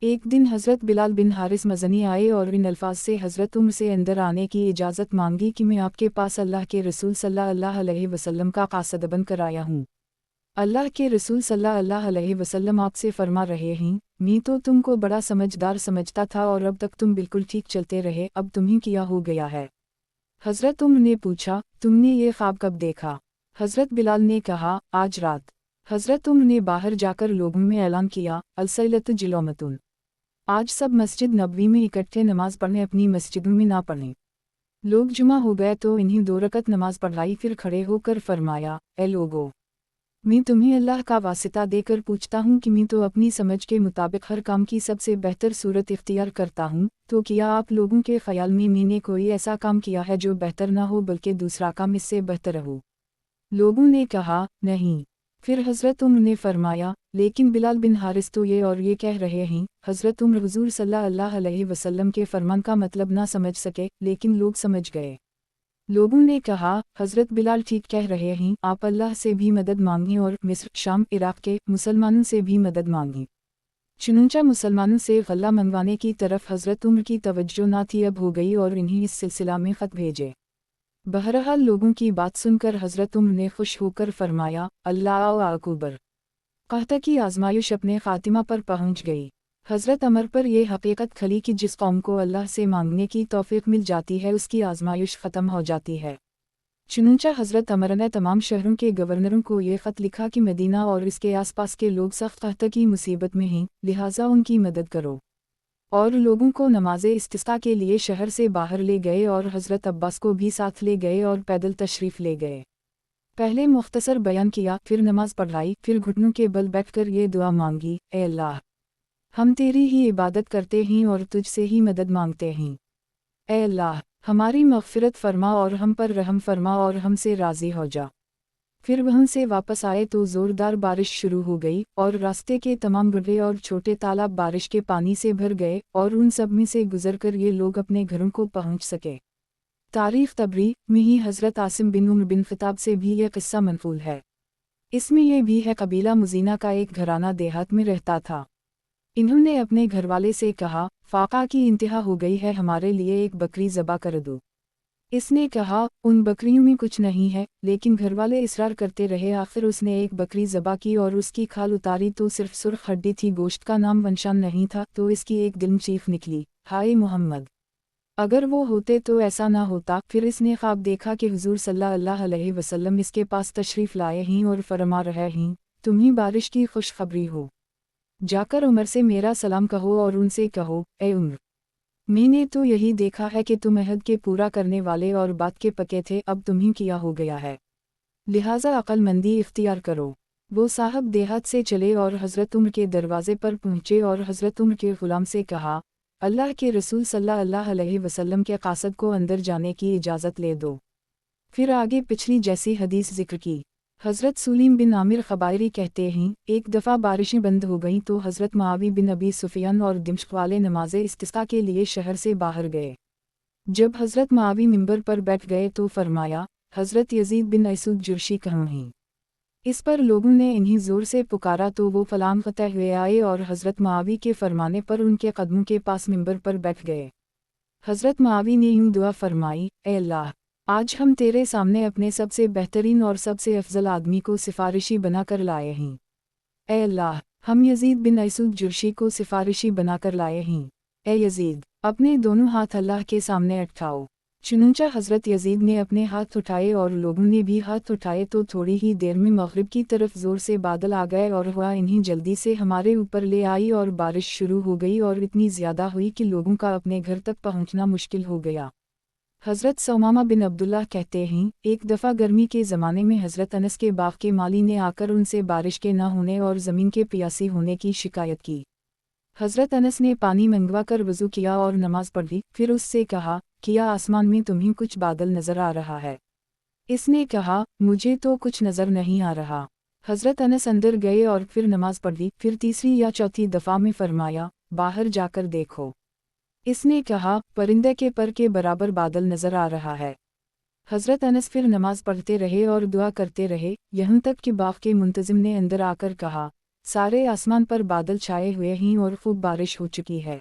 एक दिन हज़रत बिलाल बिन हारिस मज़नी आए और इन अल्फाज से हज़रत उम्र से अंदर आने की इजाज़त मांगी कि मैं आपके पास अल्लाह के रसूल सल्लल्लाहु अलैहि वसल्लम का क़ासिद बन कर आया हूँ। अल्लाह के रसूल सल्लल्लाहु अलैहि वसल्लम आपसे फरमा रहे हैं, मैं तो तुमको बड़ा समझदार समझता था और अब तक तुम बिल्कुल ठीक चलते रहे, अब तुम्हें क्या हो गया है? हज़रत उम्र ने पूछा, तुमने ये ख्वाब कब देखा? हज़रत बिलाल ने कहा, आज रात। हज़रत उम्र ने बाहर जाकर लोगों में ऐलान किया, अलसैलतु जिलौमतुन, आज सब मस्जिद नबवी में इकट्ठे नमाज पढ़ने अपनी मस्जिदों में ना पढ़ें। लोग जुमा हो गए तो इन्हीं 2 रकत नमाज पढ़ाई, फिर खड़े होकर फरमाया, ए लोगो, मैं तुम्हें अल्लाह का वास्ता देकर पूछता हूँ कि मैं तो अपनी समझ के मुताबिक हर काम की सबसे बेहतर सूरत इख्तियार करता हूँ, तो क्या आप लोगों के ख्याल में मैंने कोई ऐसा काम किया है जो बेहतर ना हो बल्कि दूसरा काम इससे बेहतर हो? लोगों ने कहा, नहीं। फिर हज़रत उम्र ने फरमाया, लेकिन बिलाल बिन हारिस तो ये और ये कह रहे हैं। हज़रत उम्र हुज़ूर सल्लल्लाहु अलैहि वसल्लम के फरमान का मतलब ना समझ सके, लेकिन लोग समझ गए। लोगों ने कहा, हज़रत बिलाल ठीक कह रहे हैं, आप अल्लाह से भी मदद मांगें और मिस्र, शाम, इराक के मुसलमानों से भी मदद मांगें। चुनांचे मुसलमानों से गल्ला मंगवाने की तरफ हज़रत उम्र की तवज्जो ना थी अब हो गई और इन्हीं इस सिलसिला में ख़त भेजे। बहरहाल लोगों की बात सुनकर हज़रत उम्र ने खुश होकर फरमाया, अल्लाह अकबर। कहता की आजमाइश अपने ख़ातिमा पर पहुँच गई। हज़रत अमर पर यह हकीकत खली कि जिस कौम को अल्लाह से मांगने की तौफीक मिल जाती है उसकी आजमाइश ख़त्म हो जाती है। चुनांचे हज़रत अमर ने तमाम शहरों के गवर्नरों को ये ख़त लिखा कि मदीना और इसके आसपास के लोग सख्त कहत की मुसीबत में हैं, लिहाजा उनकी मदद करो। और लोगों को नमाज़े इस्तिस्क़ा के लिए शहर से बाहर ले गए और हज़रत अब्बास को भी साथ ले गए और पैदल तशरीफ़ ले गए। पहले मुख्तसर बयान किया, फिर नमाज पढ़ाई, फिर घुटनों के बल बैठकर ये दुआ मांगी, ए अल्लाह, हम तेरी ही इबादत करते हैं और तुझसे ही मदद मांगते हैं। ए अल्लाह, हमारी मग़फ़िरत फरमा और हम पर रहम फरमा और हमसे राज़ी हो जा। پھر وہاں سے واپس آئے تو زوردار بارش شروع ہو گئی اور راستے کے تمام بڑے اور چھوٹے تالاب بارش کے پانی سے بھر گئے اور ان سب میں سے گزر کر یہ لوگ اپنے گھروں کو پہنچ سکے۔ تاریخ طبری میں ہی حضرت عاصم بن عمر بن خطاب سے بھی یہ قصہ منقول ہے۔ اس میں یہ بھی ہے قبیلہ مزینہ کا ایک گھرانہ دیہات میں رہتا تھا۔ انہوں نے اپنے گھر والے سے کہا، فاقہ کی انتہا ہو گئی ہے، ہمارے لیے ایک بکری ذبح کر دو۔ اس نے کہا، ان بکریوں میں کچھ نہیں ہے، لیکن گھر والے اصرار کرتے رہے۔ آخر اس نے ایک بکری ذبح کی اور اس کی کھال اتاری تو صرف سرخ ہڈی تھی، گوشت کا نام ونشان نہیں تھا۔ تو اس کی ایک دل چیخ نکلی، ہائے محمد! اگر وہ ہوتے تو ایسا نہ ہوتا۔ پھر اس نے خواب دیکھا کہ حضور صلی اللہ علیہ وسلم اس کے پاس تشریف لائے ہیں اور فرما رہے ہیں، تمہیں بارش کی خوشخبری ہو، جا کر عمر سے میرا سلام کہو اور ان سے کہو، اے عمر! میں نے تو یہی دیکھا ہے کہ تم عہد کے پورا کرنے والے اور بات کے پکے تھے، اب تمہیں کیا ہو گیا ہے، لہٰذا عقل مندی اختیار کرو۔ وہ صاحب دیہات سے چلے اور حضرت عمر کے دروازے پر پہنچے اور حضرت عمر کے غلام سے کہا، اللہ کے رسول صلی اللہ علیہ وسلم کے قاصد کو اندر جانے کی اجازت لے دو۔ پھر آگے پچھلی جیسی حدیث ذکر کی۔ حضرت سلیم بن عامر خبائری کہتے ہیں، ایک دفعہ بارشیں بند ہو گئیں تو حضرت معاویہ بن ابی سفیان اور دمشق والے نماز استسقاء کے لیے شہر سے باہر گئے۔ جب حضرت معاویہ منبر پر بیٹھ گئے تو فرمایا، حضرت یزید بن اسود جرشی کہاں ہیں؟ اس پر لوگوں نے انہیں زور سے پکارا تو وہ فلان قطع ہوئے آئے اور حضرت معاویہ کے فرمانے پر ان کے قدموں کے پاس منبر پر بیٹھ گئے۔ حضرت معاویہ نے یوں دعا فرمائی، اے اللہ! آج ہم تیرے سامنے اپنے سب سے بہترین اور سب سے افضل آدمی کو سفارشی بنا کر لائے ہیں۔ اے اللہ! ہم یزید بن اسود جرشی کو سفارشی بنا کر لائے ہیں۔ اے یزید! اپنے دونوں ہاتھ اللہ کے سامنے اٹھاؤ۔ چنانچہ حضرت یزید نے اپنے ہاتھ اٹھائے اور لوگوں نے بھی ہاتھ اٹھائے تو تھوڑی ہی دیر میں مغرب کی طرف زور سے بادل آ گئے اور ہوا انہیں جلدی سے ہمارے اوپر لے آئی اور بارش شروع ہو گئی اور اتنی زیادہ ہوئی کہ لوگوں کا اپنے گھر تک پہنچنا مشکل ہو گیا۔ حضرت ثومامہ بن عبداللہ کہتے ہیں، ایک دفعہ گرمی کے زمانے میں حضرت انس کے باغ کے مالی نے آ کر ان سے بارش کے نہ ہونے اور زمین کے پیاسی ہونے کی شکایت کی۔ حضرت انس نے پانی منگوا کر وضو کیا اور نماز پڑھی، پھر اس سے کہا، کیا آسمان میں تمہیں کچھ بادل نظر آ رہا ہے؟ اس نے کہا، مجھے تو کچھ نظر نہیں آ رہا۔ حضرت انس اندر گئے اور پھر نماز پڑھی، پھر تیسری یا چوتھی دفعہ میں فرمایا، باہر جا کر دیکھو۔ اس نے کہا، پرندے کے پر کے برابر بادل نظر آ رہا ہے۔ حضرت انس پھر نماز پڑھتے رہے اور دعا کرتے رہے، یہاں تک کہ باغ کے منتظم نے اندر آ کر کہا، سارے آسمان پر بادل چھائے ہوئے ہیں اور خوب بارش ہو چکی ہے۔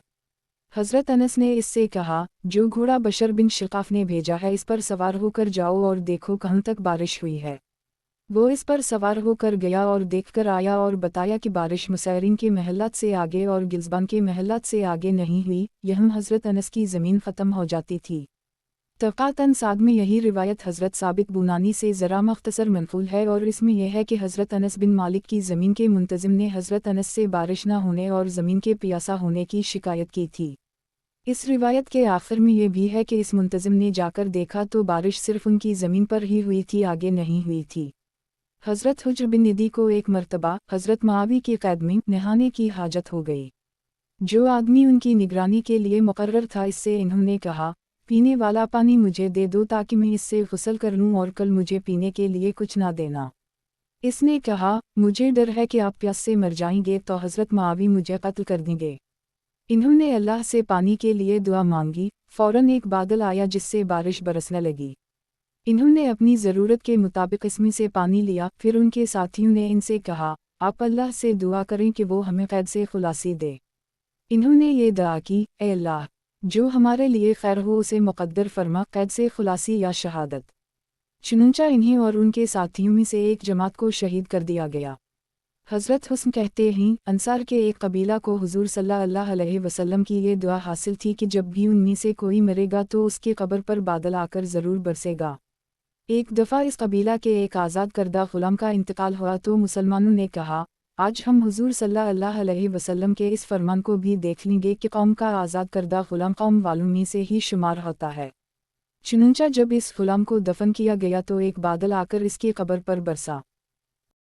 حضرت انس نے اس سے کہا، جو گھوڑا بشر بن شقاف نے بھیجا ہے اس پر سوار ہو کر جاؤ اور دیکھو کہاں تک بارش ہوئی ہے۔ وہ اس پر سوار ہو کر گیا اور دیکھ کر آیا اور بتایا کہ بارش مسیرین کے محلات سے آگے اور گلزبان کے محلات سے آگے نہیں ہوئی، یہاں حضرت انس کی زمین ختم ہو جاتی تھی۔ طبقات انساب میں یہی روایت حضرت ثابت بنانی سے ذرا مختصر منقول ہے اور اس میں یہ ہے کہ حضرت انس بن مالک کی زمین کے منتظم نے حضرت انس سے بارش نہ ہونے اور زمین کے پیاسا ہونے کی شکایت کی تھی۔ اس روایت کے آخر میں یہ بھی ہے کہ اس منتظم نے جا کر دیکھا تو بارش صرف ان کی زمین پر ہی ہوئی تھی، آگے نہیں ہوئی تھی۔ حضرت حجر بن ندی کو ایک مرتبہ حضرت معاویہ کی قید میں نہانے کی حاجت ہو گئی۔ جو آدمی ان کی نگرانی کے لیے مقرر تھا اس سے انہوں نے کہا، پینے والا پانی مجھے دے دو تاکہ میں اس سے غسل کر لوں اور کل مجھے پینے کے لیے کچھ نہ دینا۔ اس نے کہا، مجھے ڈر ہے کہ آپ پیاس سے مر جائیں گے تو حضرت معاویہ مجھے قتل کر دیں گے۔ انہوں نے اللہ سے پانی کے لیے دعا مانگی، فوراً ایک بادل آیا جس سے بارش برسنے لگی۔ انہوں نے اپنی ضرورت کے مطابق اس میں سے پانی لیا، پھر ان کے ساتھیوں نے ان سے کہا، آپ اللہ سے دعا کریں کہ وہ ہمیں قید سے خلاصی دے۔ انہوں نے یہ دعا کی، اے اللہ! جو ہمارے لیے خیر ہو اسے مقدر فرما، قید سے خلاصی یا شہادت۔ چنانچہ انہیں اور ان کے ساتھیوں میں سے ایک جماعت کو شہید کر دیا گیا۔ حضرت حسن کہتے ہیں، انصار کے ایک قبیلہ کو حضور صلی اللہ علیہ وسلم کی یہ دعا حاصل تھی کہ جب بھی ان میں سے کوئی مرے گا تو اس کی قبر پر بادل آ کر ضرور برسے گا۔ ایک دفعہ اس قبیلہ کے ایک آزاد کردہ غلام کا انتقال ہوا تو مسلمانوں نے کہا، آج ہم حضور صلی اللہ علیہ وسلم کے اس فرمان کو بھی دیکھ لیں گے کہ قوم کا آزاد کردہ غلام قوم والوں میں سے ہی شمار ہوتا ہے۔ چنانچہ جب اس غلام کو دفن کیا گیا تو ایک بادل آ کر اس کی قبر پر برسا۔